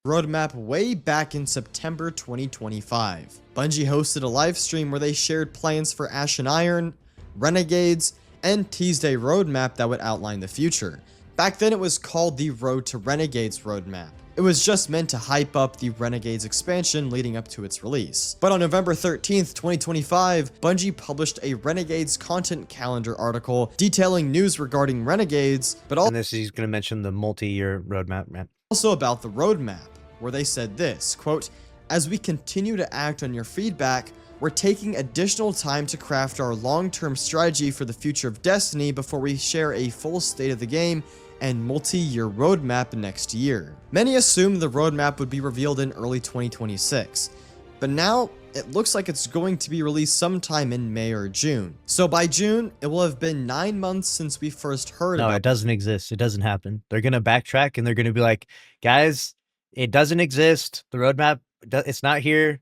Roadmap way back in September 2025. Bungie hosted a live stream where they shared plans for Ashen Iron, Renegades, and teased a roadmap that would outline the future. Back then it was called the Road to Renegades roadmap. It was just meant to hype up the Renegades expansion leading up to its release. But on November 13th, 2025, Bungie published a Renegades content calendar article detailing news regarding Renegades, but And he's going to mention the multi-year roadmap, man. also about the roadmap, where they said this, quote, "As we continue to act on your feedback, we're taking additional time to craft our long-term strategy for the future of Destiny before we share a full state of the game and multi-year roadmap next year." Many assumed the roadmap would be revealed in early 2026, but now it looks like it's going to be released sometime in May or June. So by June, it will have been 9 months since we first heard No, about it doesn't exist. It doesn't happen. They're going to backtrack and they're going to be like, guys, it doesn't exist. The roadmap, it's not here.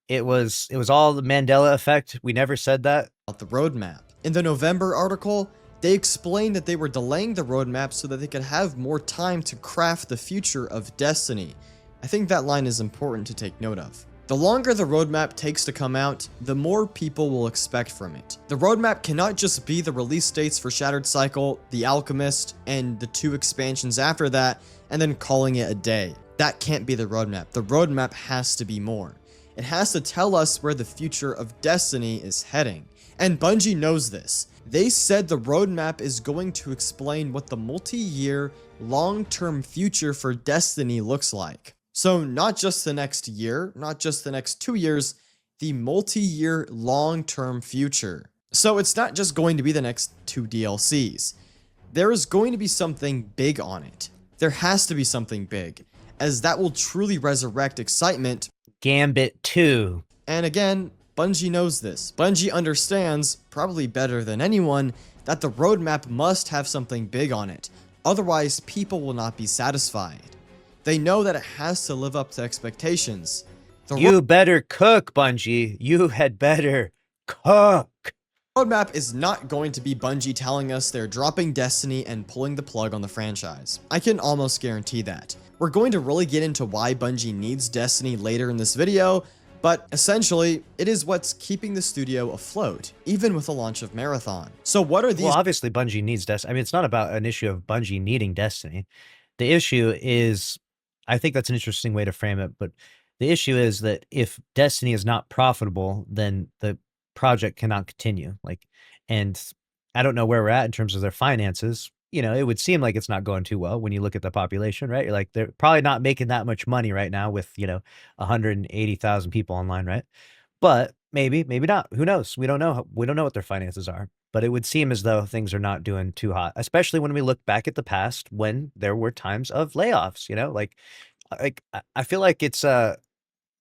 It was all the Mandela effect. We never said that. the roadmap. In the November article, they explained that they were delaying the roadmap so that they could have more time to craft the future of Destiny. I think that line is important to take note of. The longer the roadmap takes to come out, the more people will expect from it. The roadmap cannot just be the release dates for Shattered Cycle, The Alchemist, and the 2 expansions after that, and then calling it a day. That can't be the roadmap. The roadmap has to be more. It has to tell us where the future of Destiny is heading. And Bungie knows this. They said the roadmap is going to explain what the multi-year, long-term future for Destiny looks like. So not just the next year, not just the next 2 years, the multi-year, long-term future. So it's not just going to be the next 2 DLCs. There is going to be something big on it. There has to be something big, as that will truly resurrect excitement. Gambit 2. And again, Bungie knows this. Bungie understands, probably better than anyone, that the roadmap must have something big on it. Otherwise, people will not be satisfied. They know that it has to live up to expectations. You better cook, Bungie. You had better cook. Roadmap is not going to be Bungie telling us they're dropping Destiny and pulling the plug on the franchise. I can almost guarantee that. We're going to really get into why Bungie needs Destiny later in this video, but essentially, it is what's keeping the studio afloat, even with the launch of Marathon. So what are these? Well, obviously Bungie needs Destiny. I mean, it's not about an issue of Bungie needing Destiny. The issue is, I think that's an interesting way to frame it, but the issue is that if Destiny is not profitable, then the project cannot continue. And I don't know where we're at in terms of their finances. You know, it would seem like it's not going too well when you look at the population, right? You're like, they're probably not making that much money right now with, 180,000 people online, right? But maybe not. Who knows? We don't know. We don't know what their finances are. But it would seem as though things are not doing too hot, especially when we look back at the past when there were times of layoffs, I feel like it's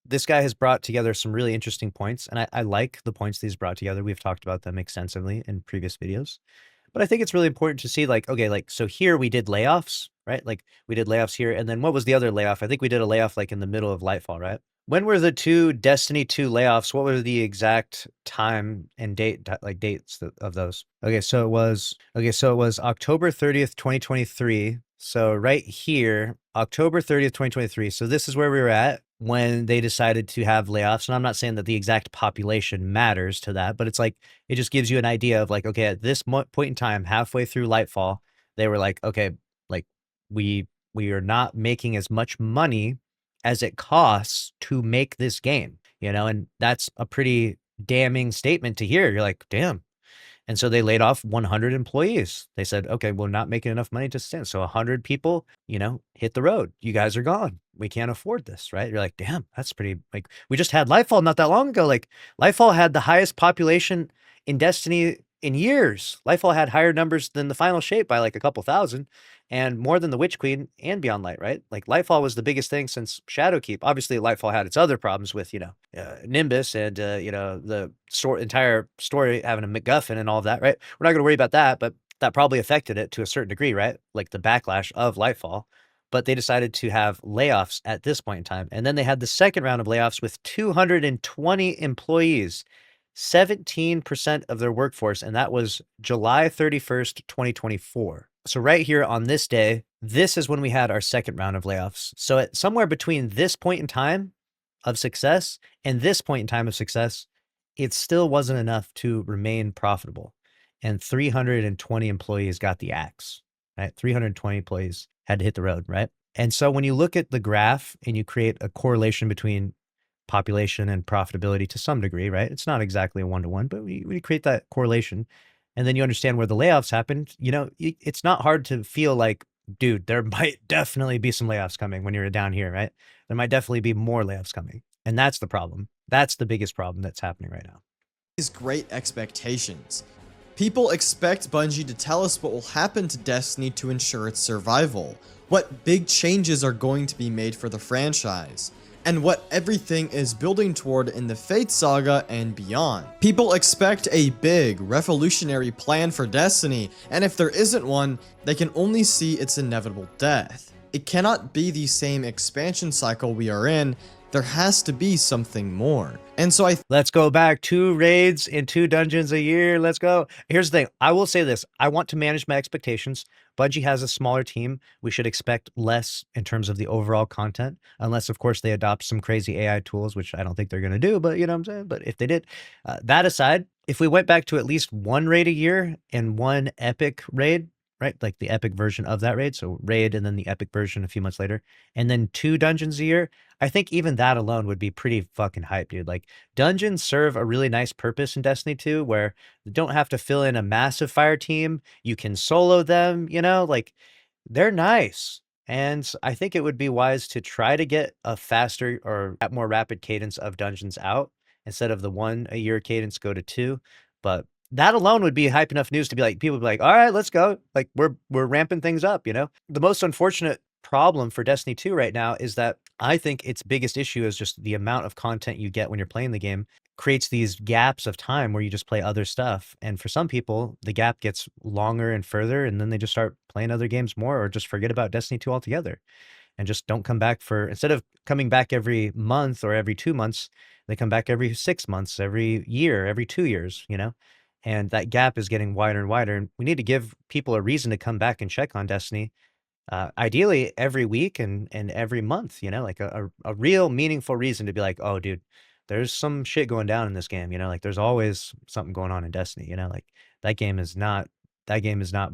this guy has brought together some really interesting points, and I like the points that he's brought together. We've talked about them extensively in previous videos. But I think it's really important to see, so here we did layoffs, right? We did layoffs here, and then what was the other layoff? I think we did a layoff in the middle of Lightfall, right? When were the 2 Destiny 2 layoffs? What were the exact time and dates of those? So it was October 30th, 2023. So right here, October 30th, 2023. So this is where we were at when they decided to have layoffs. And I'm not saying that the exact population matters to that, but it's it just gives you an idea of at this point in time, halfway through Lightfall, they were we are not making as much money as it costs to make this game, and that's a pretty damning statement to hear. You're like, damn. And so they laid off 100 employees. They said, okay, we're not making enough money to stand. So 100 people, hit the road. You guys are gone. We can't afford this, right? You're like, damn, that's pretty, like, we just had Lightfall not that long ago. Like, Lightfall had the highest population in Destiny in years. Lightfall had higher numbers than the Final Shape by like a couple thousand, and more than the Witch Queen and Beyond Light, right? Like, Lightfall was the biggest thing since Shadowkeep. Obviously, Lightfall had its other problems with, Nimbus and, the entire story having a MacGuffin and all of that, right? We're not going to worry about that, but that probably affected it to a certain degree, right? Like the backlash of Lightfall. But they decided to have layoffs at this point in time. And then they had the second round of layoffs with 220 employees, 17% of their workforce, and that was July 31st, 2024. So right here on this day, this is when we had our second round of layoffs. So at somewhere between this point in time of success and this point in time of success, it still wasn't enough to remain profitable. And 320 employees got the axe, right? 320 employees had to hit the road, right? And so when you look at the graph and you create a correlation between population and profitability to some degree, right? It's not exactly a one-to-one, but we create that correlation. And then you understand where the layoffs happened. It's not hard to feel like, dude, there might definitely be some layoffs coming when you're down here, right? There might definitely be more layoffs coming. And that's the problem. That's the biggest problem that's happening right now. These great expectations. People expect Bungie to tell us what will happen to Destiny to ensure its survival, what big changes are going to be made for the franchise, and what everything is building toward in the Fate Saga and beyond. People expect a big, revolutionary plan for Destiny, and if there isn't one, they can only see its inevitable death. It cannot be the same expansion cycle we are in. There has to be something more. And so let's go back 2 raids and 2 dungeons a year. Let's go. Here's the thing. I will say this. I want to manage my expectations. Bungie has a smaller team. We should expect less in terms of the overall content, unless, of course, they adopt some crazy AI tools, which I don't think they're going to do, but you know what I'm saying? But if they did, that aside, if we went back to at least 1 raid a year and 1 epic raid, right? Like the epic version of that raid. So raid and then the epic version a few months later, and then 2 dungeons a year. I think even that alone would be pretty fucking hype, dude. Like, dungeons serve a really nice purpose in Destiny 2 where you don't have to fill in a massive fire team. You can solo them, like, they're nice. And I think it would be wise to try to get a faster or more rapid cadence of dungeons out instead of the 1 a year cadence go to 2. But that alone would be hype enough news to be like, people would be like, all right, let's go. Like, we're ramping things up, The most unfortunate problem for Destiny 2 right now is that I think its biggest issue is just the amount of content you get when you're playing the game creates these gaps of time where you just play other stuff. And for some people, the gap gets longer and further, and then they just start playing other games more or just forget about Destiny 2 altogether and just don't come back instead of coming back every month or every 2 months, they come back every 6 months, every year, every 2 years, And that gap is getting wider and wider. And we need to give people a reason to come back and check on Destiny. Ideally every week and every month, like a real meaningful reason to be like, oh, dude, there's some shit going down in this game. Like there's always something going on in Destiny, like that game is not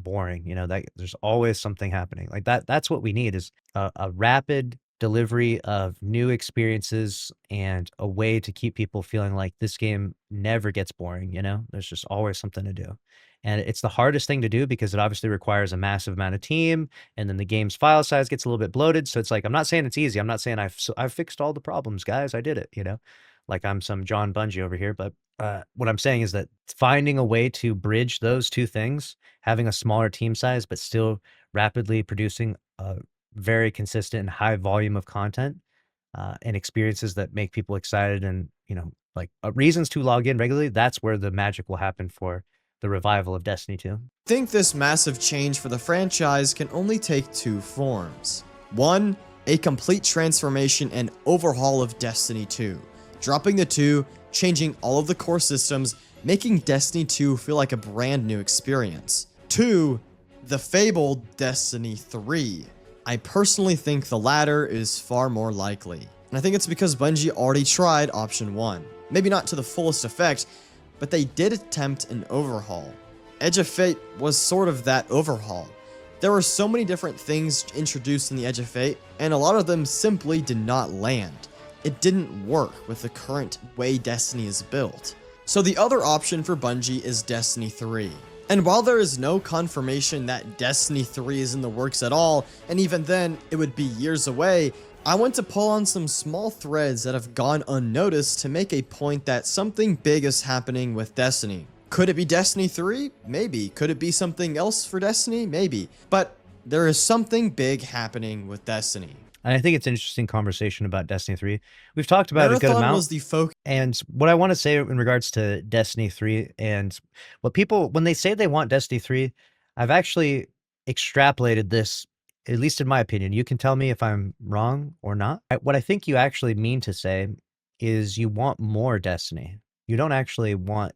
boring. That there's always something happening like that. That's what we need is a rapid delivery of new experiences and a way to keep people feeling like this game never gets boring. There's just always something to do. And it's the hardest thing to do because it obviously requires a massive amount of team, and then the game's file size gets a little bit bloated. So it's like, I'm not saying it's easy. I'm not saying I've fixed all the problems, guys. I did it, like I'm some John Bungie over here. But what I'm saying is that finding a way to bridge those 2 things, having a smaller team size, but still rapidly producing a very consistent and high volume of content and experiences that make people excited and, like reasons to log in regularly, that's where the magic will happen for the revival of Destiny 2. I think this massive change for the franchise can only take 2 forms. 1, a complete transformation and overhaul of Destiny 2. Dropping the 2, changing all of the core systems, making Destiny 2 feel like a brand new experience. 2, the fabled Destiny 3. I personally think the latter is far more likely. And I think it's because Bungie already tried option 1. Maybe not to the fullest effect, but they did attempt an overhaul. Edge of Fate was sort of that overhaul. There were so many different things introduced in the Edge of Fate, and a lot of them simply did not land. It didn't work with the current way Destiny is built. So the other option for Bungie is Destiny 3. And while there is no confirmation that Destiny 3 is in the works at all, and even then, it would be years away, I want to pull on some small threads that have gone unnoticed to make a point that something big is happening with Destiny. Could it be Destiny 3? Maybe. Could it be something else for Destiny? Maybe. But there is something big happening with Destiny. And I think it's an interesting conversation about Destiny 3. We've talked about it a good Marathon amount. was the focus. And what I want to say in regards to Destiny 3 and what people, when they say they want Destiny 3, I've actually extrapolated this, at least in my opinion. You can tell me if I'm wrong or not. What I think you actually mean to say is you want more Destiny. You don't actually want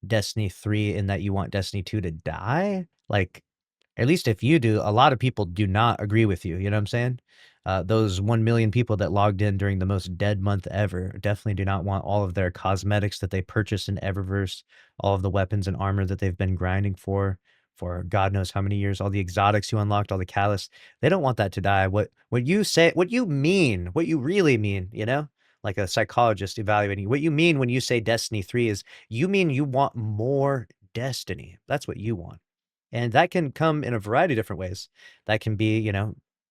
Destiny 3 in that you want Destiny 2 to die. Like, at least if you do, a lot of people do not agree with you. You know what I'm saying? Those 1 million people that logged in during the most dead month ever definitely do not want all of their cosmetics that they purchased in Eververse, all of the weapons and armor that they've been grinding for God knows how many years, all the exotics you unlocked, all the catalysts. They don't want that to die. What you say, what you mean, what you really mean, you know? Like a psychologist evaluating you. What you mean when you say Destiny 3 is you mean you want more Destiny. That's what you want. And that can come in a variety of different ways. That can be,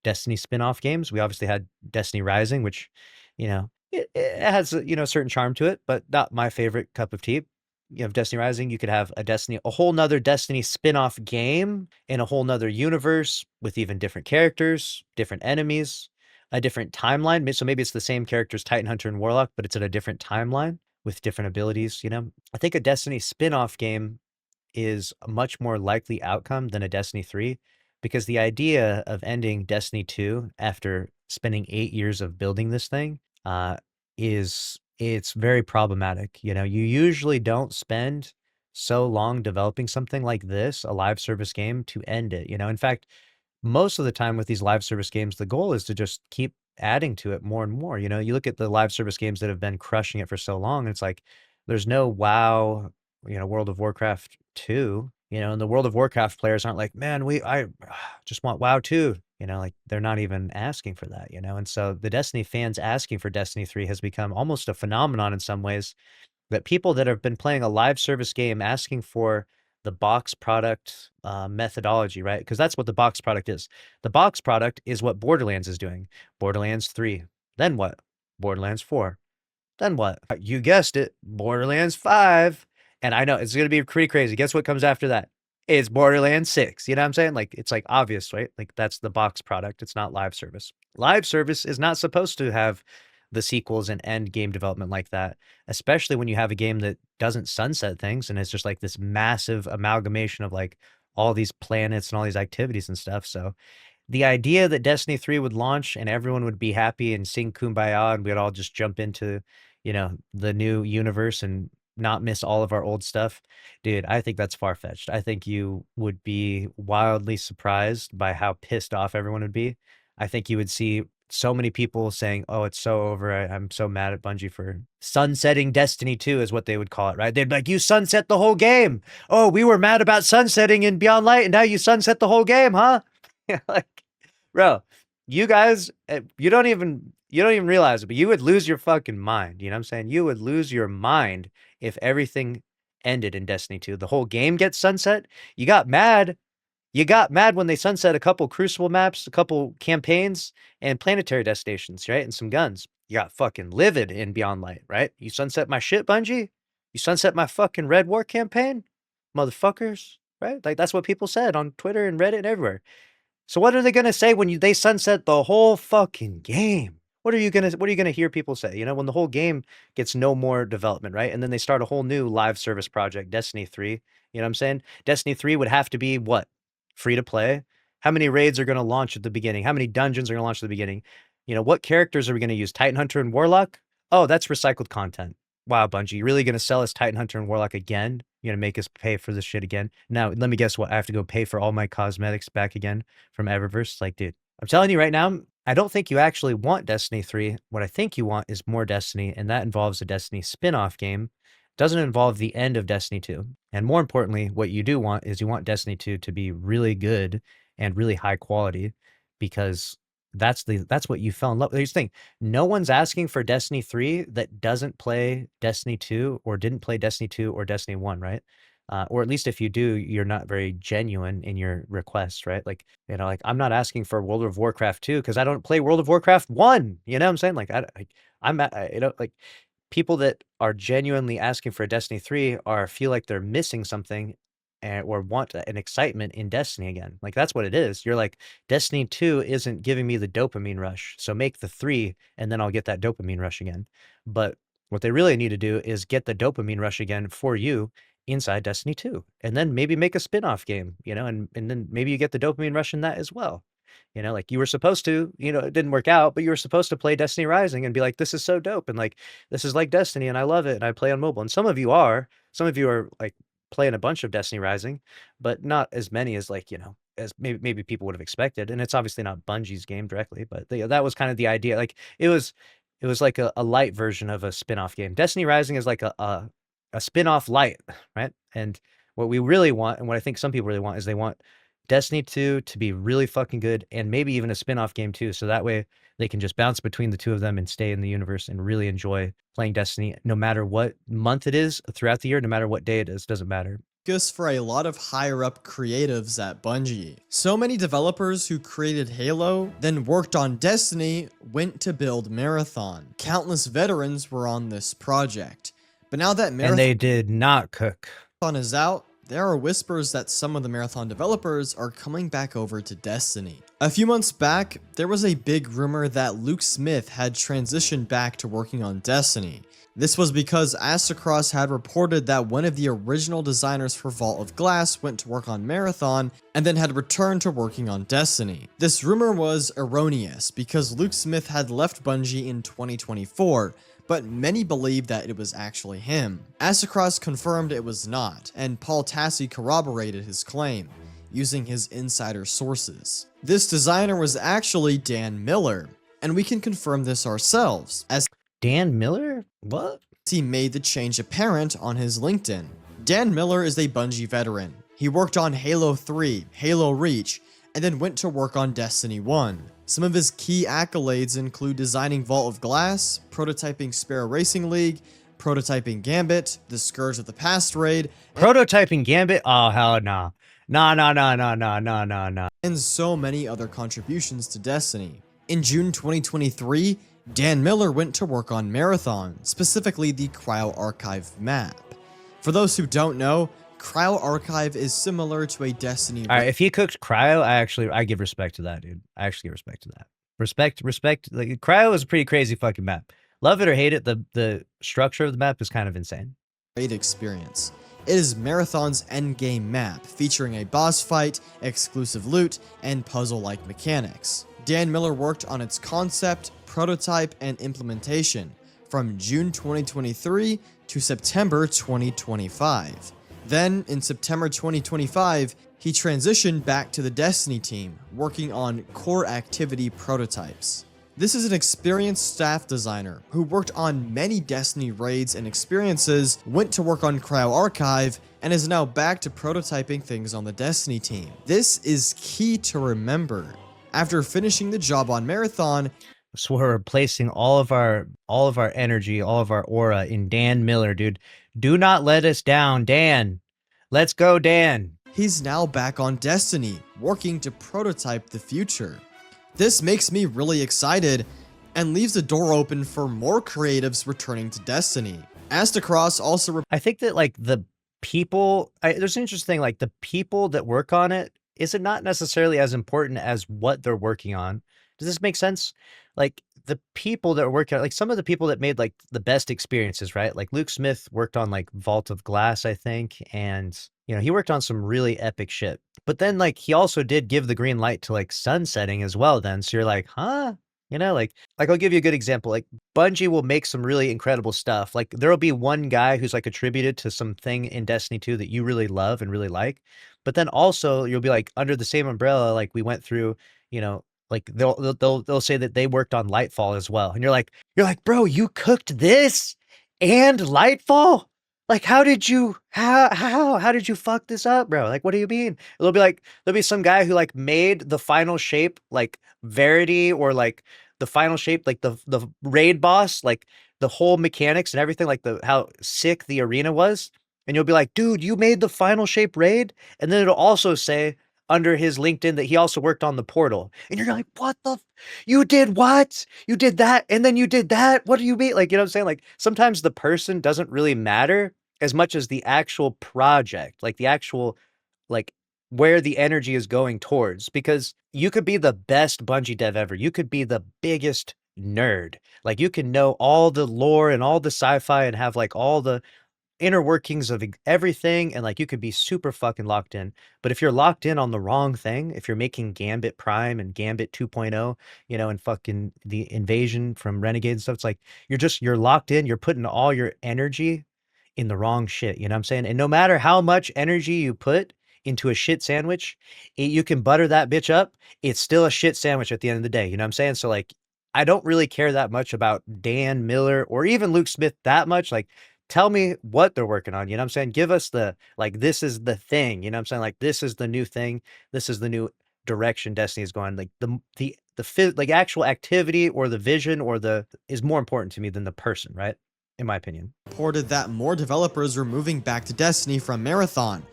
Destiny spin-off games. We obviously had Destiny Rising, which, it has a certain charm to it, but not my favorite cup of tea. You have Destiny Rising, you could have a whole nother Destiny spin-off game in a whole nother universe with even different characters, different enemies, a different timeline. So maybe it's the same characters, Titan Hunter and Warlock, but it's in a different timeline with different abilities. I think a Destiny spin-off game is a much more likely outcome than a Destiny 3 because the idea of ending Destiny 2 after spending 8 years of building this thing it's very problematic. You usually don't spend so long developing something like this, a live service game, to end it. In fact, most of the time with these live service games, the goal is to just keep adding to it more and more. You look at the live service games that have been crushing it for so long, it's like there's no WoW, World of Warcraft 2, and the World of Warcraft players aren't like, man, I just want WoW 2, like they're not even asking for that, and so the Destiny fans asking for Destiny 3 has become almost a phenomenon in some ways, that people that have been playing a live service game asking for the box product methodology, right? Because that's what the box product is. The box product is what Borderlands is doing. Borderlands 3. Then what? Borderlands 4. Then what? You guessed it, Borderlands 5. And I know it's going to be pretty crazy. Guess what comes after that? It's Borderlands 6. You know what I'm saying? Like, it's like obvious, right? Like, that's the box product. It's not live service. Live service is not supposed to have the sequels and end game development like that, especially when you have a game that doesn't sunset things and it's just like this massive amalgamation of like all these planets and all these activities and stuff. So the idea that Destiny 3 would launch and everyone would be happy and sing Kumbaya and we'd all just jump into, the new universe and not miss all of our old stuff, dude, I think that's far-fetched. I think you would be wildly surprised by how pissed off everyone would be. I think you would see so many people saying, oh, it's so over. I'm so mad at Bungie for sunsetting Destiny 2 is what they would call it, right? They'd be like, you sunset the whole game. Oh, we were mad about sunsetting in Beyond Light and now you sunset the whole game, huh? Like, bro, you guys, you don't even realize it, but you would lose your fucking mind. You know what I'm saying? You would lose your mind if everything ended in Destiny 2. The whole game gets sunset. You got mad. You got mad when they sunset a couple Crucible maps, a couple campaigns, and planetary destinations, right? And some guns. You got fucking livid in Beyond Light, right? You sunset my shit, Bungie? You sunset my fucking Red War campaign? Motherfuckers, right? Like, that's what people said on Twitter and Reddit and everywhere. So what are they going to say when they sunset the whole fucking game? What are you going to hear people say? When the whole game gets no more development, right? And then they start a whole new live service project, Destiny 3. You know what I'm saying? Destiny 3 would have to be what? Free to play? How many raids are going to launch at the beginning? How many dungeons are going to launch at the beginning? What characters are we going to use? Titan Hunter and Warlock? Oh, that's recycled content. Wow, Bungie, you really going to sell us Titan Hunter and Warlock again? You're going to make us pay for this shit again? Now, let me guess what? I have to go pay for all my cosmetics back again from Eververse? Like, dude, I'm telling you right now, I don't think you actually want Destiny 3. What I think you want is more Destiny, and that involves a Destiny spin-off game. Doesn't involve the end of Destiny 2. And more importantly, what you do want is you want Destiny 2 to be really good and really high quality, because that's what you fell in love with. Here's the thing. No one's asking for Destiny 3 that doesn't play Destiny 2 or didn't play Destiny 2 or Destiny 1, right? Or at least if you do, you're not very genuine in your requests, right? Like, like I'm not asking for World of Warcraft 2 because I don't play World of Warcraft 1. You know what I'm saying? Like like people that are genuinely asking for a Destiny 3 feel like they're missing something, or want an excitement in Destiny again. Like that's what it is. You're like, Destiny 2 isn't giving me the dopamine rush, so make the 3 and then I'll get that dopamine rush again. But what they really need to do is get the dopamine rush again for you inside Destiny 2, and then maybe make a spin-off game, and then maybe you get the dopamine rush in that as well. Like you were supposed to, it didn't work out, but you were supposed to play Destiny Rising and be like, this is so dope. And like, this is like Destiny and I love it. And I play on mobile. And some of you are like playing a bunch of Destiny Rising, but not as many as like, as maybe people would have expected. And it's obviously not Bungie's game directly, but that was kind of the idea. Like it was like a light version of a spin-off game. Destiny Rising is like a spin-off light, right? And what we really want, and what I think some people really want, is they want Destiny 2 to be really fucking good, and maybe even a spin-off game too, so that way they can just bounce between the two of them and stay in the universe and really enjoy playing Destiny no matter what month it is throughout the year, no matter what day it is, doesn't matter. Focus for a lot of higher up creatives at Bungie. So many developers who created Halo, then worked on Destiny, went to build Marathon. Countless veterans were on this project. But now that Marathon And they did not cook. is out, there are whispers that some of the Marathon developers are coming back over to Destiny. A few months back, there was a big rumor that Luke Smith had transitioned back to working on Destiny. This was because Astacross had reported that one of the original designers for Vault of Glass went to work on Marathon and then had returned to working on Destiny. This rumor was erroneous because Luke Smith had left Bungie in 2024, but many believe that it was actually him. Astacross confirmed it was not, and Paul Tassi corroborated his claim, using his insider sources. This designer was actually Dan Miller, and we can confirm this ourselves, as Dan Miller? What? he made the change apparent on his LinkedIn. Dan Miller is a Bungie veteran. He worked on Halo 3, Halo Reach, and then went to work on Destiny 1. Some of his key accolades include designing Vault of Glass, prototyping Sparrow Racing League, prototyping Gambit, the Scourge of the Past raid, Prototyping Gambit? Oh, hell no. No. and so many other contributions to Destiny. In June 2023, Dan Miller went to work on Marathon, specifically the Cryo Archive map. For those who don't know, Cryo Archive is similar to a Destiny. All right, if he cooked Cryo, I give respect to that, dude. I actually give respect to that. Respect. Like, Cryo is a pretty crazy fucking map. Love it or hate it, the structure of the map is kind of insane. Great experience. It is Marathon's endgame map, featuring a boss fight, exclusive loot, and puzzle-like mechanics. Dan Miller worked on its concept, prototype, and implementation from June 2023 to September 2025. Then, in September 2025, he transitioned back to the Destiny team, working on core activity prototypes. This is an experienced staff designer who worked on many Destiny raids and experiences, went to work on Cryo Archive, and is now back to prototyping things on the Destiny team. This is key to remember. After finishing the job on Marathon, So we're replacing all of our energy, all of our aura in Dan Miller, dude. Do not let us down, Dan. Let's go, Dan. he's now back on Destiny, working to prototype the future. This makes me really excited and leaves the door open for more creatives returning to Destiny. Astacross also I think that like the people, there's an interesting thing, like the people that work on it, is it not necessarily as important as what they're working on? Does this make sense? Like the people that are working on, like some of the people that made like the best experiences, right? Like Luke Smith worked on like Vault of Glass, I think. And, you know, he worked on some really epic shit. But then like he also did give the green light to like sunsetting as well then. So you're like, huh? You know, like I'll give you a good example. Like Bungie will make some really incredible stuff. Like there'll be one guy who's like attributed to something in Destiny 2 that you really love and really like. But then also you'll be like under the same umbrella, like we went through, you know, like they'll say that they worked on Lightfall as well. And you're like, bro, you cooked this and Lightfall? Like, how did you fuck this up, bro? Like, what do you mean? It'll be like, there'll be some guy who like made the final shape like Verity, or like the final shape, like the raid boss, like the whole mechanics and everything, like the how sick the arena was. And you'll be like, dude, you made the final shape raid? And then it'll also say under his LinkedIn that he also worked on the portal. And you're like, what the you did what? You did that, and then you did that? What do you mean? Like, you know what I'm saying? Like, sometimes the person doesn't really matter as much as the actual project, like the actual, like where the energy is going towards. Because you could be the best Bungie dev ever. You could be the biggest nerd. Like, you can know all the lore and all the sci-fi and have like all the inner workings of everything, and like you could be super fucking locked in. But if you're locked in on the wrong thing, if you're making Gambit Prime and Gambit 2.0, you know, and fucking the invasion from Renegade and stuff, it's like you're locked in, you're putting all your energy in the wrong shit, you know what I'm saying? And no matter how much energy you put into a shit sandwich, you can butter that bitch up, it's still a shit sandwich at the end of the day, you know what I'm saying? So like, I don't really care that much about Dan Miller or even Luke Smith that much. Like, tell me what they're working on, you know what I'm saying? Give us the, like, this is the thing, you know what I'm saying? Like, this is the new thing. This is the new direction Destiny is going. Like, like actual activity or the vision or the is more important to me than the person, right? In my opinion. Reported that more developers were moving back to Destiny from Marathon,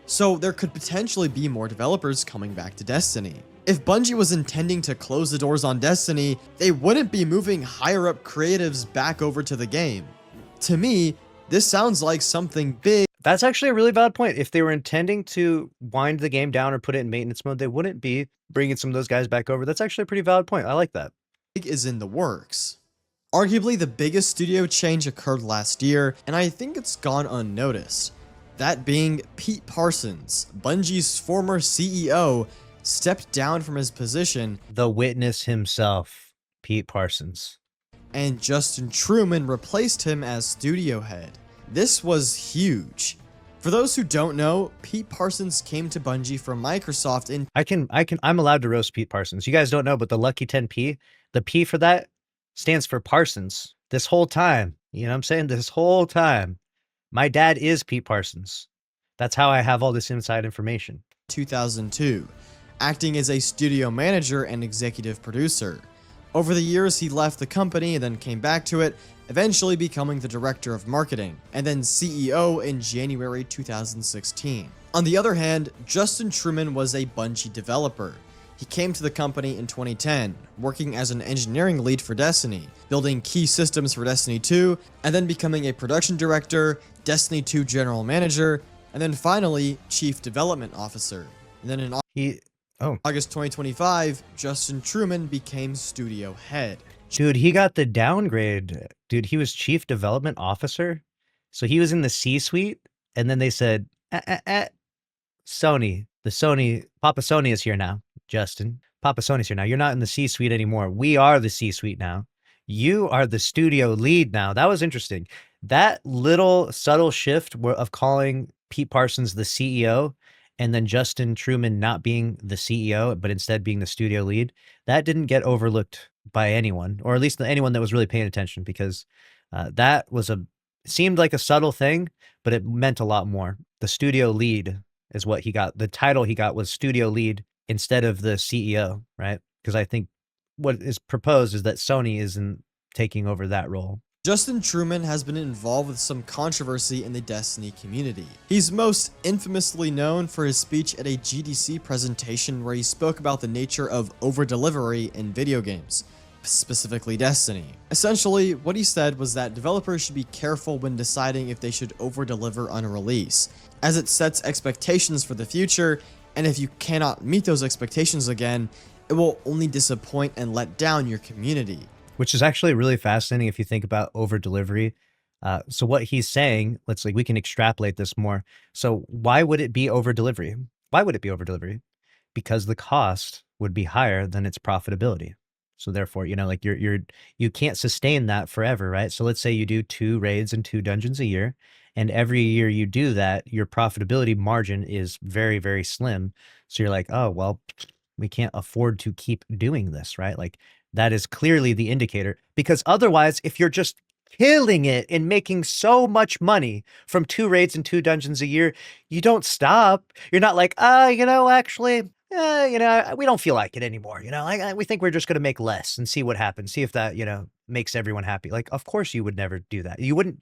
so there could potentially be more developers coming back to Destiny. If Bungie was intending to close the doors on Destiny, they wouldn't be moving higher up creatives back over to the game. To me, this sounds like something big. That's actually a really valid point. If they were intending to wind the game down or put it in maintenance mode, they wouldn't be bringing some of those guys back over. That's actually a pretty valid point. I like that. Is in the works. Arguably the biggest studio change occurred last year, and I think it's gone unnoticed. That being Pete Parsons, Bungie's former CEO, stepped down from his position. The witness himself, Pete Parsons. And Justin Truman replaced him as studio head. This was huge. For those who don't know, Pete Parsons came to Bungie from Microsoft in I'm allowed to roast Pete Parsons. You guys don't know, but the lucky 10p, the P for that stands for Parsons. This whole time, you know what I'm saying? This whole time, my dad is Pete Parsons. That's how I have all this inside information. 2002, acting as a studio manager and executive producer. Over the years, he left the company and then came back to it, eventually becoming the director of marketing, and then CEO in January 2016. On the other hand, Justin Truman was a Bungie developer. He came to the company in 2010, working as an engineering lead for Destiny, building key systems for Destiny 2, and then becoming a production director, Destiny 2 general manager, and then finally, chief development officer. And then in August 2025, Justin Truman became studio head. Dude, he got the downgrade. Dude, he was chief development officer. So he was in the C-suite, and then they said, Sony, Papa Sony is here now, Justin. Papa Sony's here now. You're not in the C-suite anymore. We are the C-suite now. You are the studio lead now. That was interesting. That little subtle shift of calling Pete Parsons the CEO and then Justin Truman not being the CEO, but instead being the studio lead, that didn't get overlooked by anyone, or at least anyone that was really paying attention, because that was seemed like a subtle thing, but it meant a lot more. The studio lead is what he got. The title he got was studio lead instead of the CEO, right? Because I think what is proposed is that Sony isn't taking over that role. Justin Truman has been involved with some controversy in the Destiny community. He's most infamously known for his speech at a GDC presentation where he spoke about the nature of over-delivery in video games, specifically Destiny. Essentially, what he said was that developers should be careful when deciding if they should over-deliver on a release, as it sets expectations for the future, and if you cannot meet those expectations again, it will only disappoint and let down your community. Which is actually really fascinating if you think about over delivery. So what he's saying, we can extrapolate this more. So why would it be over delivery? Why would it be over delivery? Because the cost would be higher than its profitability. So therefore, you know, like you can't sustain that forever, right? So let's say you do 2 raids and 2 dungeons a year, and every year you do that, your profitability margin is very, very slim. So you're like, oh, well, we can't afford to keep doing this, right? Like, that is clearly the indicator, because otherwise, if you're just killing it and making so much money from 2 raids and 2 dungeons a year, you don't stop. You're not like, actually, we don't feel like it anymore. We think we're just going to make less and see what happens. See if that, makes everyone happy. Like, of course you would never do that. You wouldn't,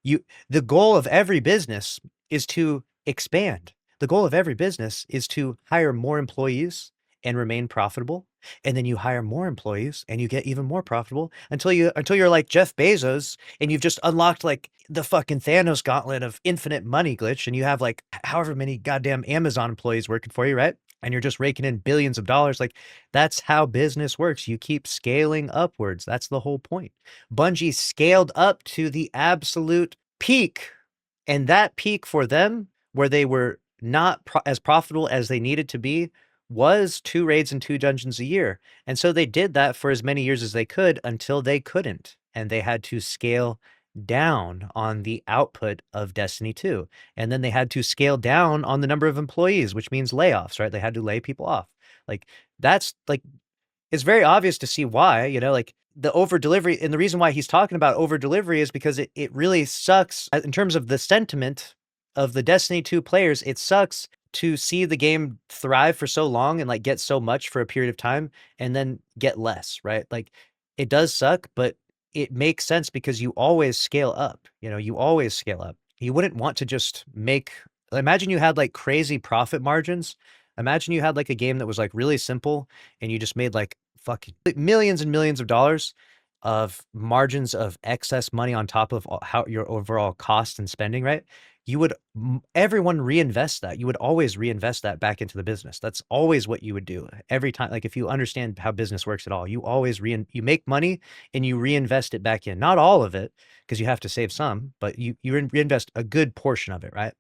the goal of every business is to expand. The goal of every business is to hire more employees and remain profitable. And then you hire more employees and you get even more profitable until you're like Jeff Bezos and you've just unlocked like the fucking Thanos gauntlet of infinite money glitch and you have like however many goddamn Amazon employees working for you, right? And you're just raking in billions of dollars. Like that's how business works. You keep scaling upwards. That's the whole point. Bungie scaled up to the absolute peak, and that peak for them where they were not as profitable as they needed to be was 2 raids and 2 dungeons a year. And so they did that for as many years as they could until they couldn't. And they had to scale down on the output of Destiny 2. And then they had to scale down on the number of employees, which means layoffs, right? They had to lay people off. Like that's like, it's very obvious to see why, like the over delivery. And the reason why he's talking about over delivery is because it really sucks in terms of the sentiment of the Destiny 2 players. It sucks to see the game thrive for so long and like get so much for a period of time and then get less, right? Like it does suck, but it makes sense because you always scale up, you always scale up. You wouldn't want to just imagine you had like crazy profit margins. Imagine you had like a game that was like really simple and you just made like fucking millions and millions of dollars of margins of excess money on top of how your overall cost and spending, right? You would everyone reinvest that. You would always reinvest that back into the business. That's always what you would do every time. Like if you understand how business works at all, you always you make money and you reinvest it back in. Not all of it because you have to save some, but you reinvest a good portion of it, right?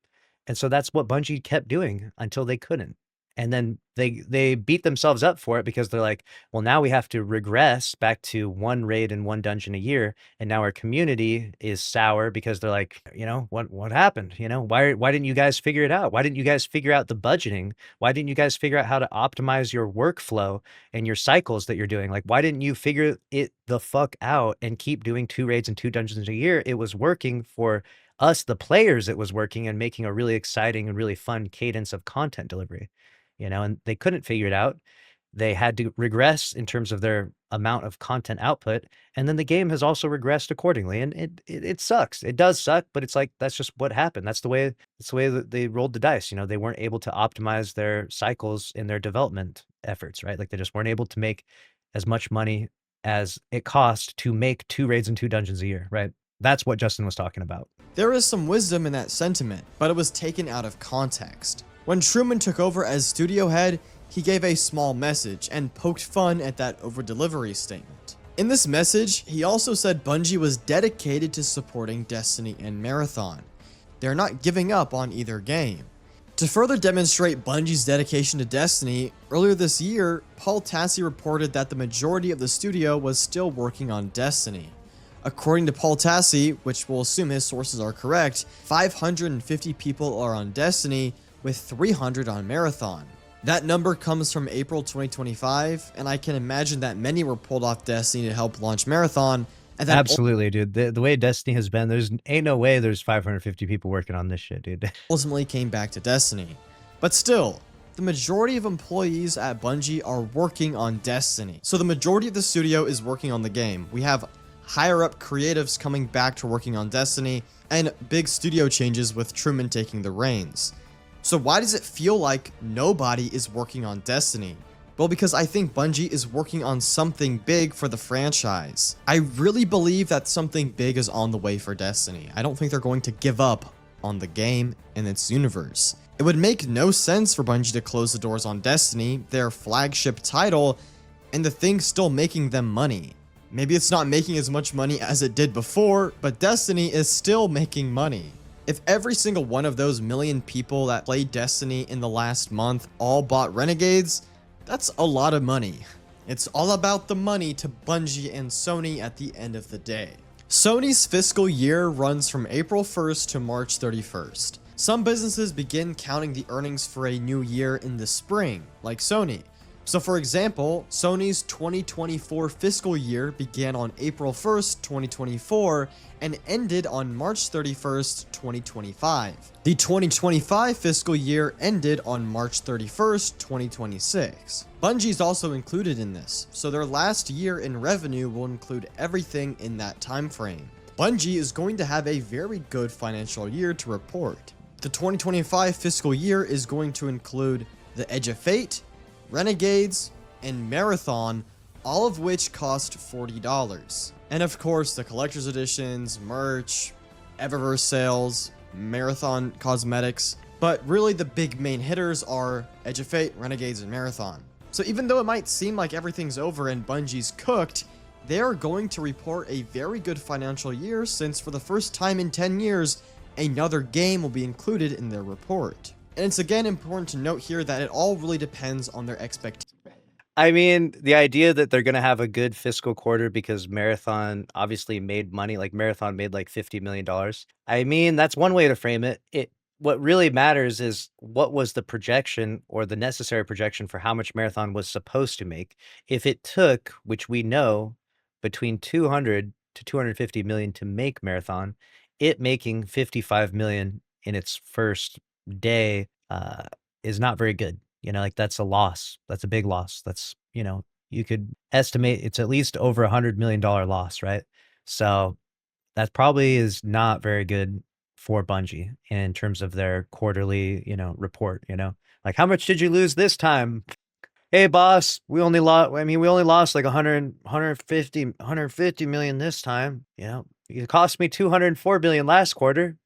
And so that's what Bungie kept doing until they couldn't. And then they beat themselves up for it because they're like, well, now we have to regress back to 1 raid and 1 dungeon a year. And now our community is sour because they're like, what happened? Why didn't you guys figure it out? Why didn't you guys figure out the budgeting? Why didn't you guys figure out how to optimize your workflow and your cycles that you're doing? Like, why didn't you figure it the fuck out and keep doing 2 raids and 2 dungeons a year? It was working for us, the players. It was working and making a really exciting and really fun cadence of content delivery. And they couldn't figure it out. They had to regress in terms of their amount of content output. And then the game has also regressed accordingly. And it sucks. It does suck, but it's like, that's just what happened. That's the way that they rolled the dice. They weren't able to optimize their cycles in their development efforts, right? Like they just weren't able to make as much money as it cost to make 2 raids and 2 dungeons a year, right? That's what Justin was talking about. There is some wisdom in that sentiment, but it was taken out of context. When Truman took over as studio head, he gave a small message and poked fun at that over-delivery statement. In this message, he also said Bungie was dedicated to supporting Destiny and Marathon. They're not giving up on either game. To further demonstrate Bungie's dedication to Destiny, earlier this year, Paul Tassi reported that the majority of the studio was still working on Destiny. According to Paul Tassi, which we'll assume his sources are correct, 550 people are on Destiny, with 300 on Marathon. That number comes from April 2025, and I can imagine that many were pulled off Destiny to help launch Marathon. And that absolutely, dude. The way Destiny has been, ain't no way there's 550 people working on this shit, dude. Ultimately came back to Destiny. But still, the majority of employees at Bungie are working on Destiny. So the majority of the studio is working on the game. We have higher up creatives coming back to working on Destiny, and big studio changes with Truman taking the reins. So why does it feel like nobody is working on Destiny? Well, because I think Bungie is working on something big for the franchise. I really believe that something big is on the way for Destiny. I don't think they're going to give up on the game and its universe. It would make no sense for Bungie to close the doors on Destiny, their flagship title, and the thing still making them money. Maybe it's not making as much money as it did before, but Destiny is still making money. If every single one of those million people that played Destiny in the last month all bought Renegades, that's a lot of money. It's all about the money to Bungie and Sony at the end of the day. Sony's fiscal year runs from April 1st to March 31st. Some businesses begin counting the earnings for a new year in the spring, like Sony, So for example, Sony's 2024 fiscal year began on April 1st, 2024 and ended on March 31st, 2025. The 2025 fiscal year ended on March 31st, 2026. Bungie's also included in this, so their last year in revenue will include everything in that time frame. Bungie is going to have a very good financial year to report. The 2025 fiscal year is going to include The Edge of Fate, Renegades, and Marathon, all of which cost $40. And of course, the collector's editions, merch, Eververse sales, Marathon cosmetics. But really the big main hitters are Edge of Fate, Renegades, and Marathon. So even though it might seem like everything's over and Bungie's cooked, they are going to report a very good financial year, since for the first time in 10 years, another game will be included in their report. And it's again important to note here that it all really depends on their expectations. I mean, the idea that they're going to have a good fiscal quarter because Marathon obviously made money, like Marathon made like $50 million. I mean, that's one way to frame it. What really matters is what was the projection or the necessary projection for how much Marathon was supposed to make. If it took, which we know, between 200 to 250 million to make Marathon, it making 55 million in its first day is not very good. You know, like that's a loss. That's a big loss. That's, you know, you could estimate it's at least over $100 million loss, right? So that probably is not very good for Bungie in terms of their quarterly, you know, report, you know, like how much did you lose this time? Hey boss, we only lost like 150 million this time. You know, it cost me 204 million last quarter.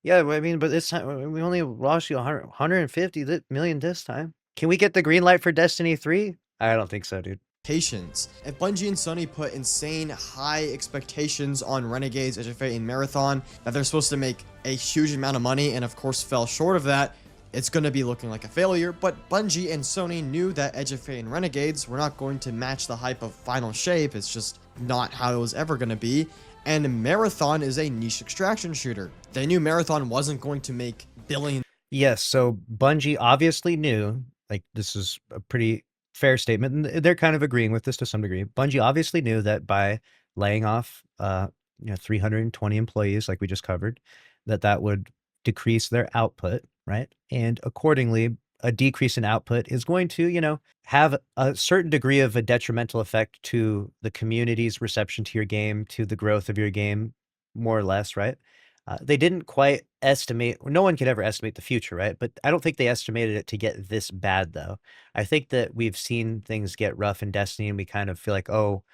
Yeah, I mean, but this time we only lost you 150 million this time. Can we get the green light for Destiny 3? I don't think so, dude. If Bungie and Sony put insane high expectations on Renegades, Edge of Fate, and Marathon, that they're supposed to make a huge amount of money and of course fell short of that, it's going to be looking like a failure. But Bungie and Sony knew that Edge of Fate and Renegades were not going to match the hype of Final Shape. It's just not how it was ever going to be. And Marathon is a niche extraction shooter. They knew Marathon wasn't going to make billions. Yes, so Bungie obviously knew, like this is a pretty fair statement, and they're kind of agreeing with this to some degree. Bungie obviously knew that by laying off 320 employees, like we just covered, that would decrease their output, right? And accordingly, a decrease in output is going to, you know, have a certain degree of a detrimental effect to the community's reception to your game, to the growth of your game, more or less, right? They didn't quite estimate, no one could ever estimate the future, right? But I don't think they estimated it to get this bad, though. I think that we've seen things get rough in Destiny, and we kind of feel like, oh,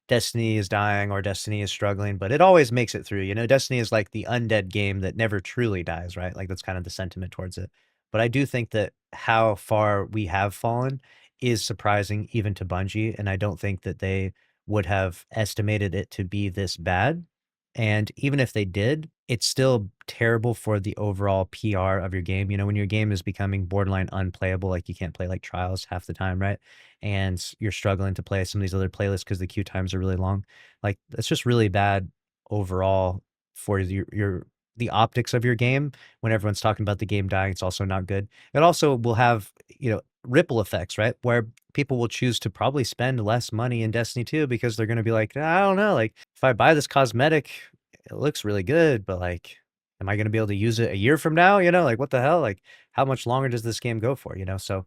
Destiny is dying or Destiny is struggling, but it always makes it through. You know, Destiny is like the undead game that never truly dies, right? Like that's kind of the sentiment towards it. But I do think that how far we have fallen is surprising even to Bungie, and I don't think that they would have estimated it to be this bad. And even if they did, it's still terrible for the overall PR of your game. You know, when your game is becoming borderline unplayable, like you can't play like Trials half the time, right? And you're struggling to play some of these other playlists because the queue times are really long. Like that's just really bad overall for the optics of your game. When everyone's talking about the game dying, it's also not good. It also will have, you know, ripple effects, right? Where people will choose to probably spend less money in Destiny 2 because they're going to be like, I don't know, like if I buy this cosmetic, it looks really good, but like, am I going to be able to use it a year from now? You know, like what the hell? Like how much longer does this game go for? You know, so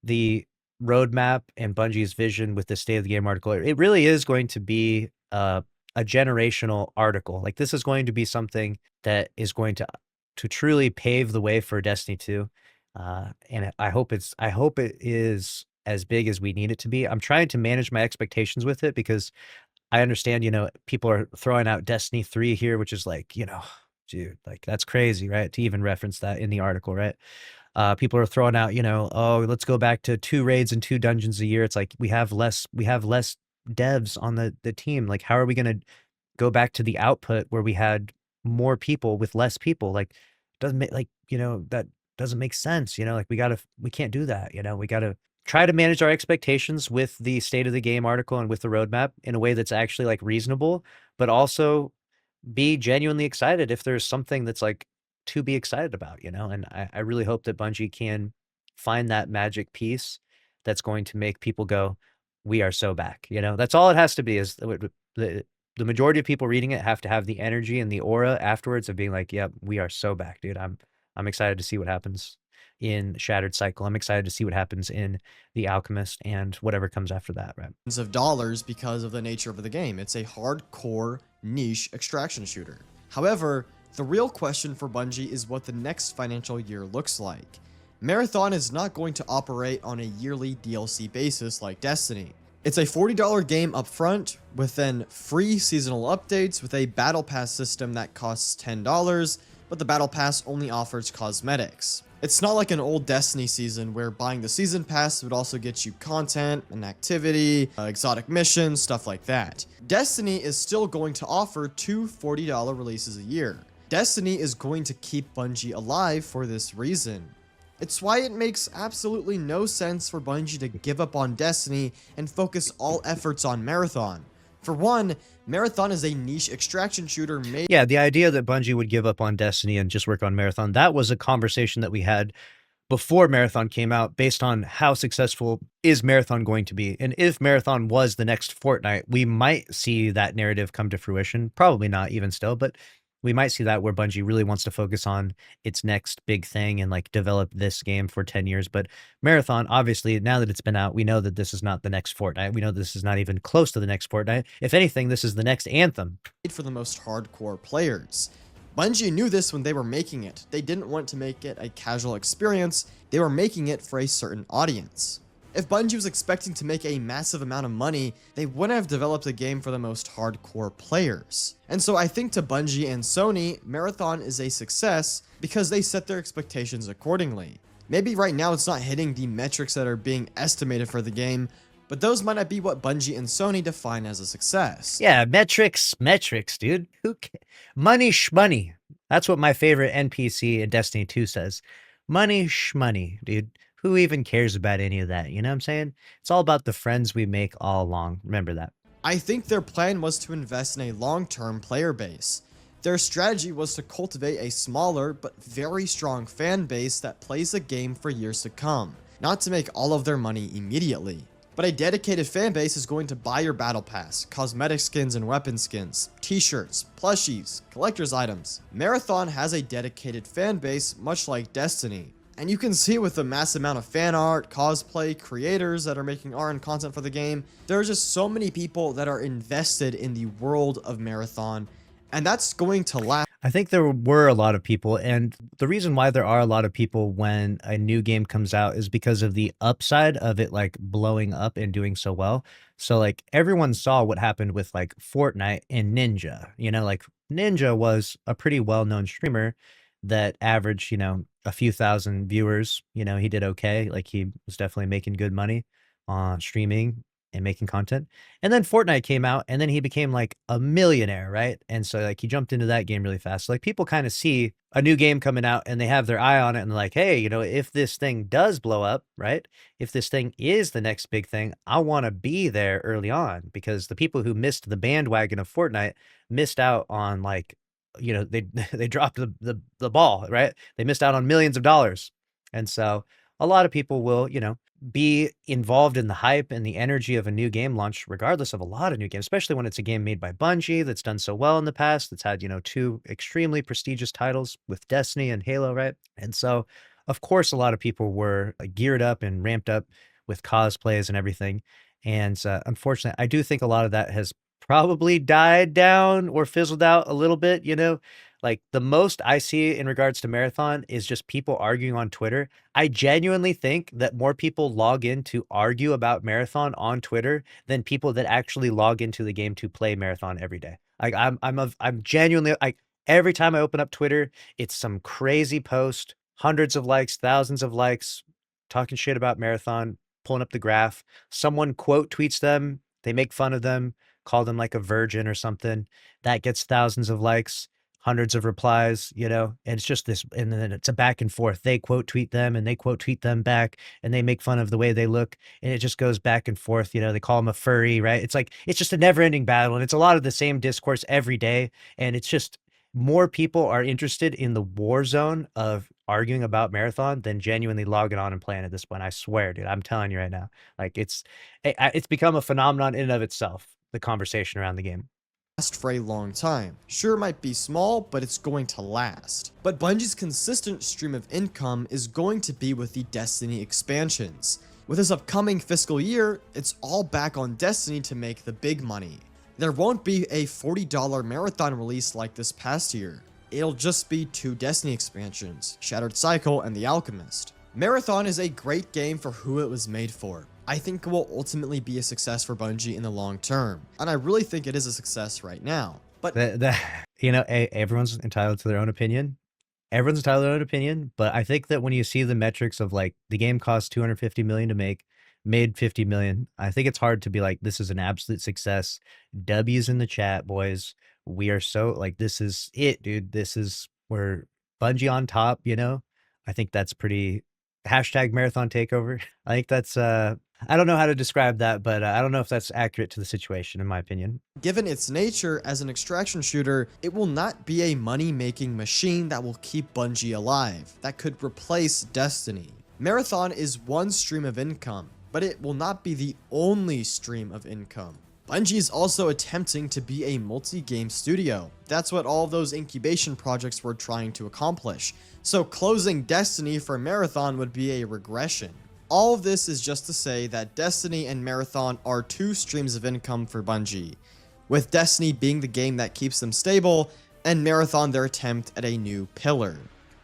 the roadmap and Bungie's vision with the state of the game article, it really is going to be a generational article. Like this is going to be something that is going to truly pave the way for Destiny 2. And I hope it is as big as we need it to be. I'm trying to manage my expectations with it because I understand, you know, people are throwing out Destiny 3 here, which is like, you know, dude, like that's crazy, right? To even reference that in the article, right? People are throwing out, you know, oh, let's go back to 2 raids and 2 dungeons a year. It's like we have less devs on the team. Like, how are we going to go back to the output where we had more people with less people? Like, doesn't make, like, you know, that doesn't make sense. You know, like we can't do that. You know, we got to try to manage our expectations with the state of the game article and with the roadmap in a way that's actually like reasonable, but also be genuinely excited if there's something that's like to be excited about, you know? And I really hope that Bungie can find that magic piece that's going to make people go, we are so back. That's all it has to be. Is the majority of people reading it have to have the energy and the aura afterwards of being like, yep, we are so back, dude. I'm excited to see what happens in Shattered Cycle. I'm excited to see what happens in The Alchemist and whatever comes after that, right? Of dollars because of the nature of the game. It's a hardcore niche extraction shooter. However, the real question for Bungie is what the next financial year looks like. Marathon is not going to operate on a yearly DLC basis like Destiny. It's a $40 game up front, with then free seasonal updates with a battle pass system that costs $10, but the battle pass only offers cosmetics. It's not like an old Destiny season where buying the season pass would also get you content and activity, exotic missions, stuff like that. Destiny is still going to offer two $40 releases a year. Destiny is going to keep Bungie alive for this reason. It's why it makes absolutely no sense for Bungie to give up on Destiny and focus all efforts on Marathon. For one, Marathon is a niche extraction shooter made... Yeah, the idea that Bungie would give up on Destiny and just work on Marathon, that was a conversation that we had before Marathon came out based on how successful is Marathon going to be. And if Marathon was the next Fortnite, we might see that narrative come to fruition. Probably not even still, but we might see that where Bungie really wants to focus on its next big thing and like develop this game for 10 years. But Marathon, obviously, now that it's been out, we know that this is not the next Fortnite. We know this is not even close to the next Fortnite. If anything, this is the next Anthem. For the most hardcore players. Bungie knew this when they were making it. They didn't want to make it a casual experience. They were making it for a certain audience. If Bungie was expecting to make a massive amount of money, they wouldn't have developed a game for the most hardcore players. And so I think to Bungie and Sony, Marathon is a success because they set their expectations accordingly. Maybe right now it's not hitting the metrics that are being estimated for the game, but those might not be what Bungie and Sony define as a success. Yeah, metrics, dude. Money shmoney. That's what my favorite NPC in Destiny 2 says. Money shmoney, dude. Who even cares about any of that? You know what I'm saying? It's all about the friends we make all along. Remember that. I think their plan was to invest in a long-term player base. Their strategy was to cultivate a smaller but very strong fan base that plays the game for years to come, not to make all of their money immediately. But a dedicated fan base is going to buy your battle pass, cosmetic skins and weapon skins, t-shirts, plushies, collector's items. Marathon has a dedicated fan base much like Destiny. And you can see with the massive amount of fan art, cosplay, creators that are making art and content for the game, there are just so many people that are invested in the world of Marathon, and that's going to last. I think there were a lot of people, and the reason why there are a lot of people when a new game comes out is because of the upside of it like blowing up and doing so well. So like everyone saw what happened with like Fortnite and Ninja. Like Ninja was a pretty well-known streamer that averaged, a few thousand viewers. He did okay. Like he was definitely making good money on streaming and making content. And then Fortnite came out and then he became like a millionaire, right? And so like he jumped into that game really fast. So, like people kind of see a new game coming out and they have their eye on it and they're like, hey, if this thing does blow up, right? If this thing is the next big thing, I want to be there early on, because the people who missed the bandwagon of Fortnite missed out on like, they dropped the ball, right? They missed out on millions of dollars. And so a lot of people will, be involved in the hype and the energy of a new game launch, regardless of a lot of new games, especially when it's a game made by Bungie that's done so well in the past, that's had, two extremely prestigious titles with Destiny and Halo, right? And so, of course, a lot of people were geared up and ramped up with cosplays and everything. And unfortunately, I do think a lot of that has probably died down or fizzled out a little bit. Like the most I see in regards to Marathon is just people arguing on Twitter. I genuinely think that more people log in to argue about Marathon on Twitter than people that actually log into the game to play Marathon every day. Like I'm genuinely like, every time I open up Twitter, it's some crazy post, hundreds of likes, thousands of likes, talking shit about Marathon, pulling up the graph. Someone quote tweets them, they make fun of them, call them like a virgin or something. That gets thousands of likes, hundreds of replies, and it's just this, and then it's a back and forth. They quote tweet them and they quote tweet them back, and they make fun of the way they look, and it just goes back and forth. They call them a furry, right? It's like, it's just a never ending battle, and it's a lot of the same discourse every day. And it's just, more people are interested in the war zone of arguing about Marathon than genuinely logging on and playing at this point. I swear, dude. I'm telling you right now. Like it's become a phenomenon in and of itself, the conversation around the game. Last for a long time. Sure, it might be small, but it's going to last. But Bungie's consistent stream of income is going to be with the Destiny expansions. With this upcoming fiscal year, it's all back on Destiny to make the big money. There won't be a $40 Marathon release like this past year. It'll just be 2 Destiny expansions, Shattered Cycle and The Alchemist. Marathon is a great game for who it was made for. I think it will ultimately be a success for Bungie in the long term, and I really think it is a success right now. But Everyone's entitled to their own opinion. Everyone's entitled to their own opinion, but I think that when you see the metrics of like the game cost 250 million to make, made 50 million, I think it's hard to be like, this is an absolute success. W's in the chat, boys. We are so like, this is it, dude. This is where Bungie on top, I think that's pretty hashtag marathon takeover. I think that's, I don't know how to describe that, but I don't know if that's accurate to the situation, in my opinion. given its nature as an extraction shooter, it will not be a money-making machine that will keep Bungie alive, that could replace Destiny. Marathon is one stream of income, but it will not be the only stream of income. Bungie is also attempting to be a multi-game studio. That's what all of those incubation projects were trying to accomplish. So closing Destiny for Marathon would be a regression. All of this is just to say that Destiny and Marathon are 2 streams of income for Bungie, with Destiny being the game that keeps them stable, and Marathon their attempt at a new pillar.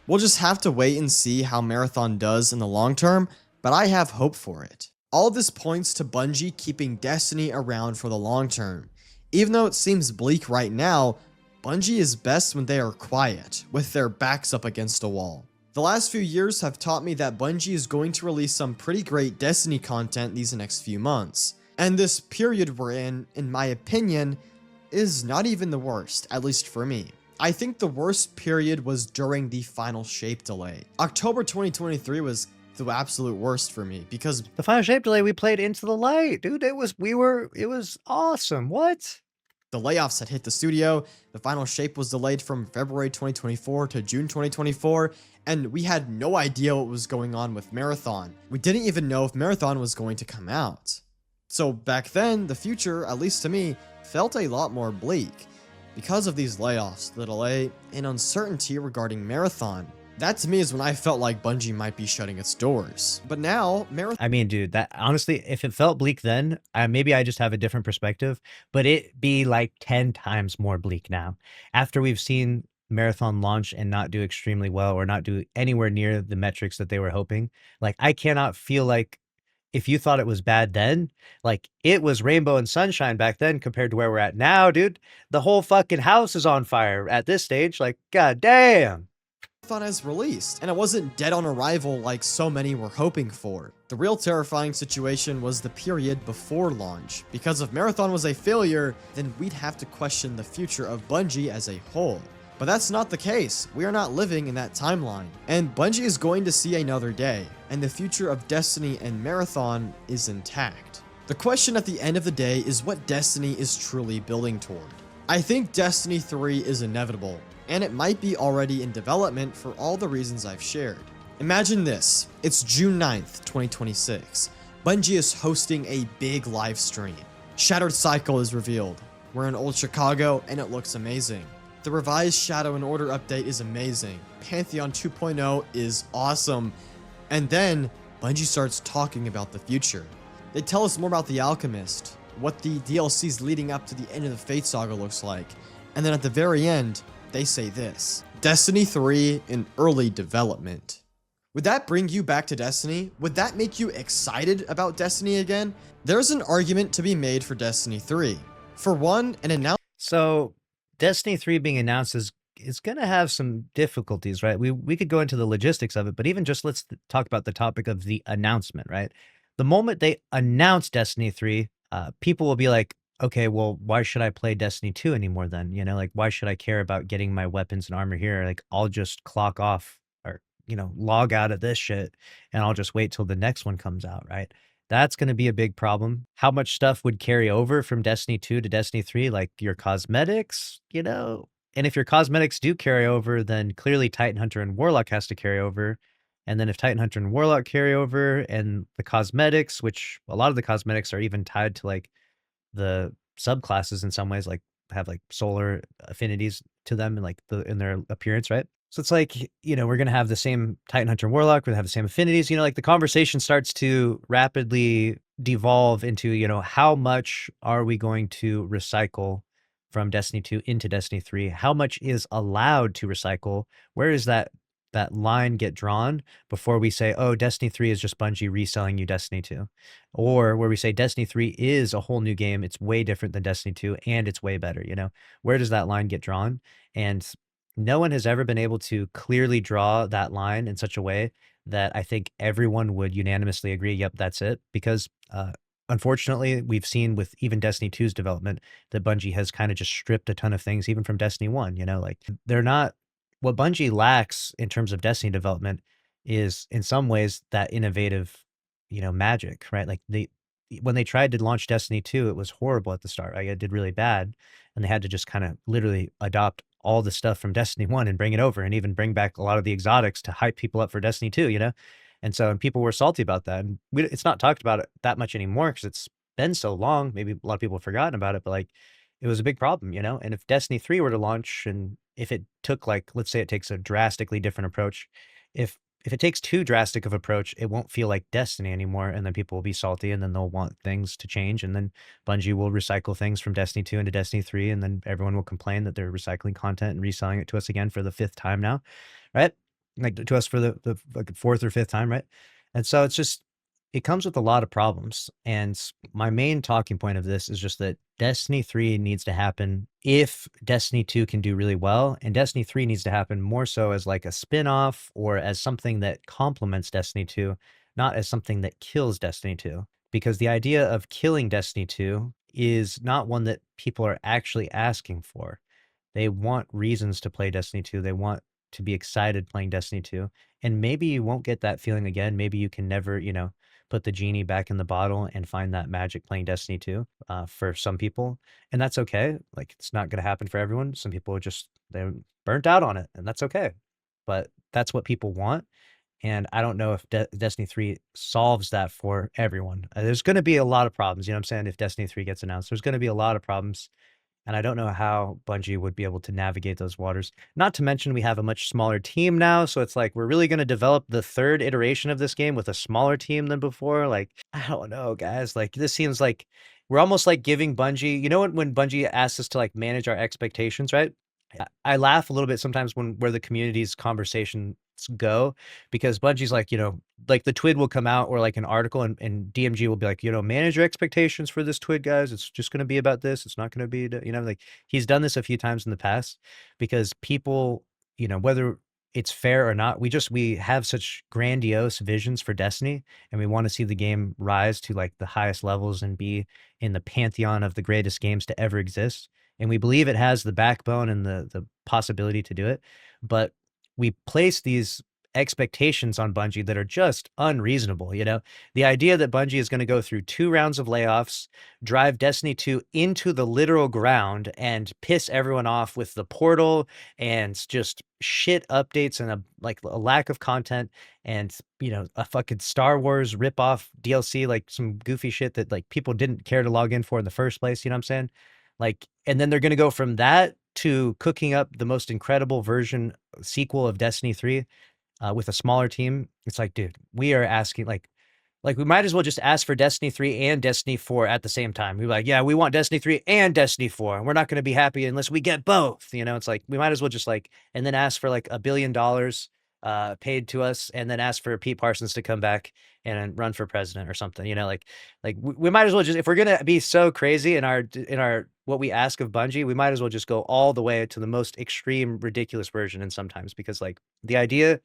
We'll just have to wait and see how Marathon does in the long term, but I have hope for it. All this points to Bungie keeping Destiny around for the long term. Even though it seems bleak right now, Bungie is best when they are quiet, with their backs up against a wall. The last few years have taught me that Bungie is going to release some pretty great Destiny content these next few months. And this period we're in my opinion, is not even the worst, at least for me. I think the worst period was during the final shape delay. October 2023 was the absolute worst for me because The final shape delay, we played Into the Light, dude. It was awesome. What? the layoffs had hit the studio. The final shape was delayed from February 2024 to June 2024, and we had no idea what was going on with Marathon. We didn't even know if Marathon was going to come out. So back then, the future, at least to me, felt a lot more bleak because of these layoffs, the delay, and uncertainty regarding Marathon. That to me is when I felt like Bungie might be shutting its doors. But now, Marathon... I mean, dude, that honestly, if it felt bleak then, maybe I just have a different perspective, but it be like 10 times more bleak now. After we've seen Marathon launch and not do extremely well or not do anywhere near the metrics that they were hoping, like I cannot feel like if you thought it was bad then, like it was rainbow and sunshine back then compared to where we're at now, dude. The whole fucking house is on fire at this stage. Like, god damn. has released, and it wasn't dead on arrival like so many were hoping for. The real terrifying situation was the period before launch. Because if Marathon was a failure, then we'd have to question the future of Bungie as a whole. But that's not the case. We are not living in that timeline. And Bungie is going to see another day, and the future of Destiny and Marathon is intact. The question at the end of the day is what Destiny is truly building toward. I think Destiny 3 is inevitable, and it might be already in development for all the reasons I've shared. Imagine this, it's June 9th, 2026. Bungie is hosting a big live stream. Shattered Cycle is revealed. We're in Old Chicago, and it looks amazing. The revised Shadow and Order update is amazing. Pantheon 2.0 is awesome. And then, Bungie starts talking about the future. They tell us more about The Alchemist, what the DLCs leading up to the end of the Fate Saga looks like, and then at the very end, they say this: Destiny 3 in early development. Would that bring you back to Destiny? Would that make you excited about Destiny again? There's an argument to be made for Destiny 3. For one, an announcement. So Destiny 3 being announced is going to have some difficulties, right? We could go into the logistics of it, but even just let's talk about the topic of the announcement, right? The moment they announce Destiny 3, people will be like, okay, well, why should I play Destiny 2 anymore then? Like, why should I care about getting my weapons and armor here? Like, I'll just clock off or, log out of this shit and I'll just wait till the next one comes out, right? That's going to be a big problem. How much stuff would carry over from Destiny 2 to Destiny 3? Like your cosmetics, And if your cosmetics do carry over, then clearly Titan Hunter and Warlock has to carry over. And then if Titan Hunter and Warlock carry over and the cosmetics, which a lot of the cosmetics are even tied to like the subclasses in some ways, like have like solar affinities to them and like in their appearance, right? So it's like, we're gonna have the same Titan Hunter and Warlock, we're gonna have the same affinities, like the conversation starts to rapidly devolve into, how much are we going to recycle from Destiny 2 into Destiny 3? How much is allowed to recycle? Where does that line get drawn before we say, oh, Destiny 3 is just Bungie reselling you Destiny 2? Or where we say Destiny 3 is a whole new game, it's way different than Destiny 2 and it's way better, Where does that line get drawn? And no one has ever been able to clearly draw that line in such a way that I think everyone would unanimously agree, yep, that's it. Because unfortunately, we've seen with even Destiny 2's development that Bungie has kind of just stripped a ton of things, even from Destiny 1, like they're not, what Bungie lacks in terms of Destiny development is in some ways that innovative, magic, right? Like when they tried to launch Destiny 2, it was horrible at the start. Like it did really bad. And they had to just kind of literally adopt all the stuff from Destiny 1 and bring it over and even bring back a lot of the exotics to hype people up for Destiny 2, And so, and people were salty about that. And it's not talked about it that much anymore because it's been so long. Maybe a lot of people have forgotten about it, but like it was a big problem, And if Destiny 3 were to launch and if it took like, let's say it takes a drastically different approach, if it takes too drastic of approach, it won't feel like Destiny anymore, and then people will be salty, and then they'll want things to change, and then Bungie will recycle things from Destiny 2 into Destiny 3, and then everyone will complain that they're recycling content and reselling it to us again for the 5th time now, right? Like to us for the like 4th or 5th time, right? And so it's just, it comes with a lot of problems. And my main talking point of this is just that Destiny 3 needs to happen if Destiny 2 can do really well. And Destiny 3 needs to happen more so as like a spin-off or as something that complements Destiny 2, not as something that kills Destiny 2. Because the idea of killing Destiny 2 is not one that people are actually asking for. They want reasons to play Destiny 2. They want to be excited playing Destiny 2. And maybe you won't get that feeling again. Maybe you can never, put the genie back in the bottle and find that magic playing Destiny 2 for some people. And that's okay. Like it's not going to happen for everyone. Some people are just, they're burnt out on it and that's okay. But that's what people want. And I don't know if Destiny 3 solves that for everyone. There's going to be a lot of problems. You know what I'm saying? If Destiny 3 gets announced, there's going to be a lot of problems. And I don't know how Bungie would be able to navigate those waters. Not to mention we have a much smaller team now. So it's like, we're really going to develop the 3rd iteration of this game with a smaller team than before. Like, I don't know, guys. Like, this seems like we're almost like giving Bungie, when Bungie asks us to like manage our expectations, right? I laugh a little bit sometimes where the community's conversations go, because Bungie's like, like the TWID will come out or like an article and DMG will be like, manage your expectations for this TWID, guys. It's just going to be about this. It's not going to be, like he's done this a few times in the past because people, whether it's fair or not, we have such grandiose visions for Destiny and we want to see the game rise to like the highest levels and be in the pantheon of the greatest games to ever exist. And we believe it has the backbone and the possibility to do it. But we place these expectations on Bungie that are just unreasonable. The idea that Bungie is going to go through 2 rounds of layoffs, drive Destiny 2 into the literal ground and piss everyone off with the portal and just shit updates and a lack of content and, a fucking Star Wars ripoff DLC, like some goofy shit that like people didn't care to log in for in the first place. You know what I'm saying? Like, and then they're going to go from that to cooking up the most incredible sequel of Destiny 3 with a smaller team. It's like, dude, we are asking like we might as well just ask for Destiny 3 and Destiny 4 at the same time. We're like, yeah, we want Destiny 3 and Destiny 4. We're not going to be happy unless we get both. It's like we might as well just like, and then ask for like $1 billion paid to us, and then ask for Pete Parsons to come back and run for president or something. Like we might as well just, if we're gonna be so crazy in our what we ask of Bungie, we might as well just go all the way to the most extreme, ridiculous version. And sometimes because like the idea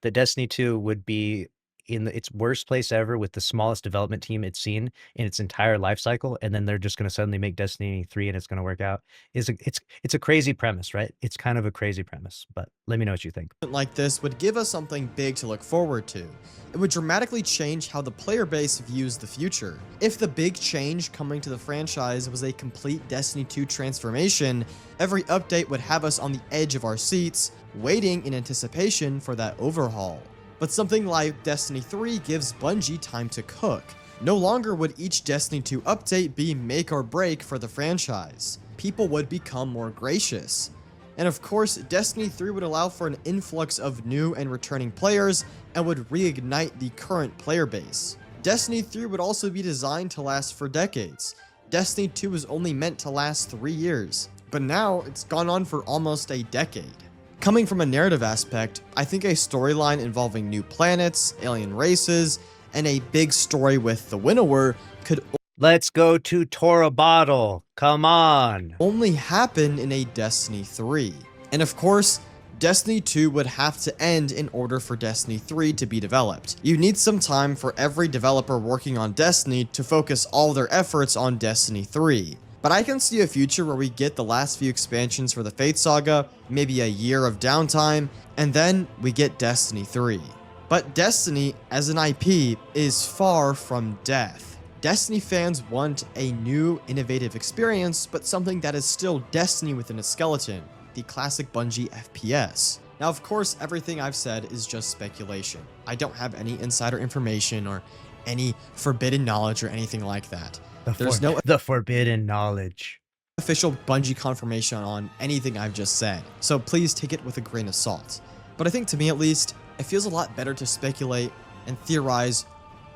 that Destiny 2 would be in its worst place ever with the smallest development team it's seen in its entire life cycle, and then they're just going to suddenly make Destiny 3 and it's going to work out. It's a crazy premise, right? It's kind of a crazy premise, but let me know what you think. Like this would give us something big to look forward to. It would dramatically change how the player base views the future. If the big change coming to the franchise was a complete Destiny 2 transformation, every update would have us on the edge of our seats, waiting in anticipation for that overhaul. But something like Destiny 3 gives Bungie time to cook. No longer would each Destiny 2 update be make or break for the franchise. People would become more gracious. And of course, Destiny 3 would allow for an influx of new and returning players and would reignite the current player base. Destiny 3 would also be designed to last for decades. Destiny 2 was only meant to last 3 years, but now it's gone on for almost a decade. Coming from a narrative aspect, I think a storyline involving new planets, alien races, and a big story with the Winnower could Let's go to Tora Bottle. Come on. only happen in a Destiny 3. And of course, Destiny 2 would have to end in order for Destiny 3 to be developed. You need some time for every developer working on Destiny to focus all their efforts on Destiny 3. But I can see a future where we get the last few expansions for the Fate Saga, maybe a year of downtime, and then we get Destiny 3. But Destiny, as an IP, is far from death. Destiny fans want a new, innovative experience, but something that is still Destiny within a skeleton, the classic Bungie FPS. Now, of course, everything I've said is just speculation. I don't have any insider information or any forbidden knowledge or anything like that. There's no The forbidden knowledge. official Bungie confirmation on anything I've just said, so please take it with a grain of salt. But I think, to me at least, it feels a lot better to speculate and theorize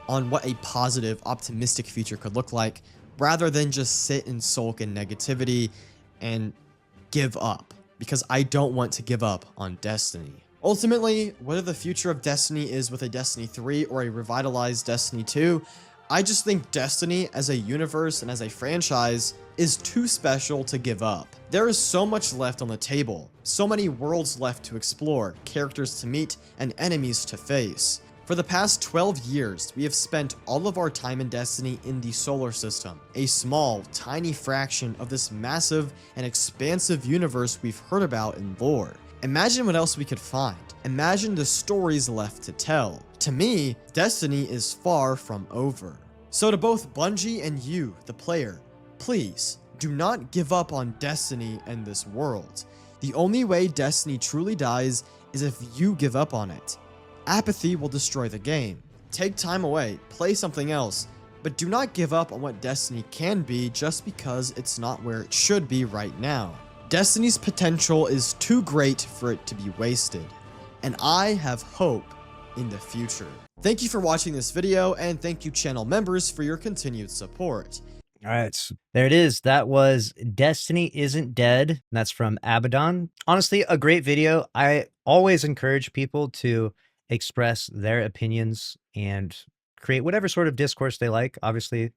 on what a positive, optimistic future could look like, rather than just sit and sulk in negativity and give up, because I don't want to give up on Destiny. Ultimately, whether the future of Destiny is with a Destiny 3 or a revitalized Destiny 2, I just think Destiny as a universe and as a franchise is too special to give up. There is so much left on the table, so many worlds left to explore, characters to meet, and enemies to face. For the past 12 years, we have spent all of our time in Destiny in the solar system, a small, tiny fraction of this massive and expansive universe we've heard about in lore. Imagine what else we could find. Imagine the stories left to tell. To me, Destiny is far from over. So to both Bungie and you, the player, please, do not give up on Destiny and this world. The only way Destiny truly dies is if you give up on it. Apathy will destroy the game. Take time away, play something else, but do not give up on what Destiny can be just because it's not where it should be right now. Destiny's potential is too great for it to be wasted, and I have hope in the future. Thank you for watching this video, and thank you channel members for your continued support. All right, so there it is. That was Destiny Isn't Dead. That's from Abaddon. Honestly, a great video. I always encourage people to express their opinions and create whatever sort of discourse they like. Obviously,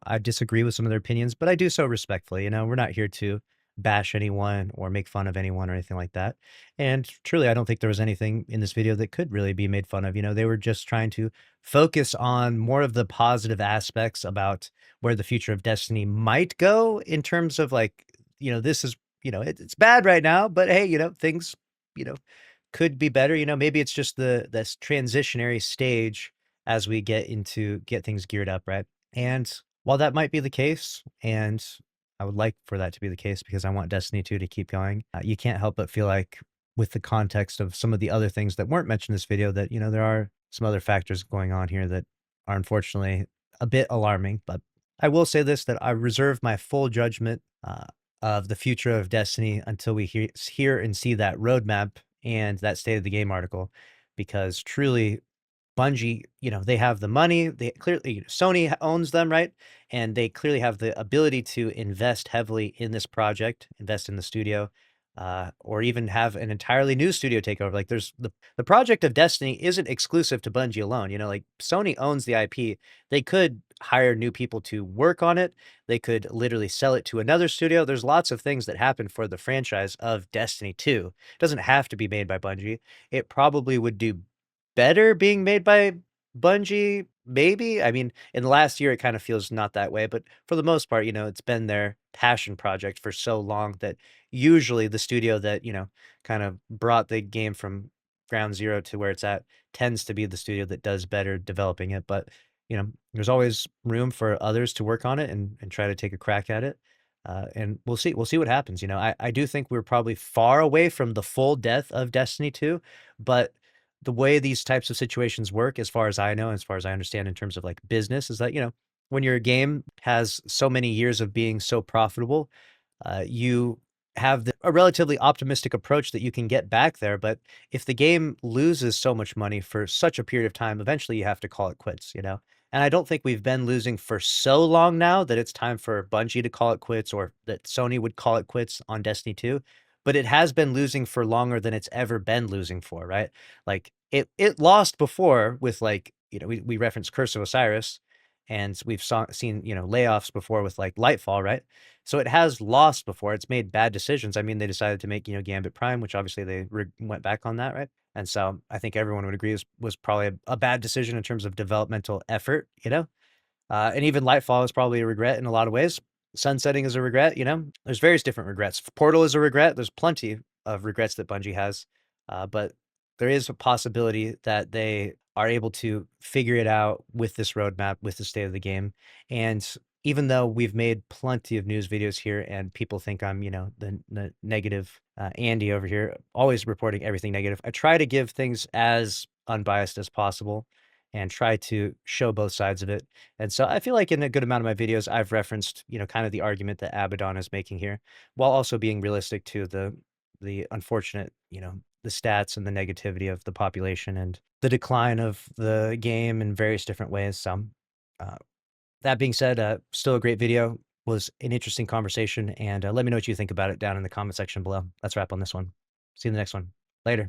I disagree with some of their opinions, but I do so respectfully. We're not here to bash anyone or make fun of anyone or anything like that. And truly, I don't think there was anything in this video that could really be made fun of. They were just trying to focus on more of the positive aspects about where the future of Destiny might go in terms of this is, it's bad right now, but hey, things, could be better. Maybe it's just this transitionary stage as we get things geared up, right? And while that might be the case, and I would like for that to be the case because I want Destiny 2 to keep going, you can't help but feel like, with the context of some of the other things that weren't mentioned in this video, that, there are some other factors going on here that are unfortunately a bit alarming. But I will say this, that I reserve my full judgment of the future of Destiny until we hear and see that roadmap and that state of the game article, because truly, Bungie, they have the money. They clearly, Sony owns them, right? And they clearly have the ability to invest heavily in this project, invest in the studio, or even have an entirely new studio take over. Like, there's the project of Destiny isn't exclusive to Bungie alone. Like, Sony owns the IP. They could hire new people to work on it. They could literally sell it to another studio. There's lots of things that happen for the franchise of Destiny 2. It doesn't have to be made by Bungie. It probably would do better being made by Bungie, maybe. I mean, in the last year, it kind of feels not that way, but for the most part, it's been their passion project for so long that usually the studio that, kind of brought the game from ground zero to where it's at tends to be the studio that does better developing it. But, there's always room for others to work on it and try to take a crack at it. And we'll see. We'll see what happens. I do think we're probably far away from the full death of Destiny 2, but the way these types of situations work, as far as I know, as far as I understand in terms of like business, is that, when your game has so many years of being so profitable, you have a relatively optimistic approach that you can get back there. But if the game loses so much money for such a period of time, eventually you have to call it quits. And I don't think we've been losing for so long now that it's time for Bungie to call it quits or that Sony would call it quits on Destiny 2. But it has been losing for longer than it's ever been losing for, right? Like it lost before with like, we referenced Curse of Osiris, and we've seen, layoffs before with like Lightfall, right? So it has lost before. It's made bad decisions. I mean, they decided to make, Gambit Prime, which obviously they went back on that, right? And so I think everyone would agree was probably a bad decision in terms of developmental effort. And even Lightfall is probably a regret in a lot of ways. Sunsetting is a regret. There's various different regrets. Portal is a regret. There's plenty of regrets that Bungie has. But there is a possibility that they are able to figure it out with this roadmap, with the state of the game. And even though we've made plenty of news videos here and people think I'm, the negative Andy over here, always reporting everything negative, I try to give things as unbiased as possible and try to show both sides of it. And so I feel like in a good amount of my videos, I've referenced, kind of the argument that Abaddon is making here, while also being realistic to the unfortunate, the stats and the negativity of the population and the decline of the game in various different ways. So, uh, that being said, still a great video, was an interesting conversation, and let me know what you think about it down in the comment section below. Let's wrap on this one. See you in the next one.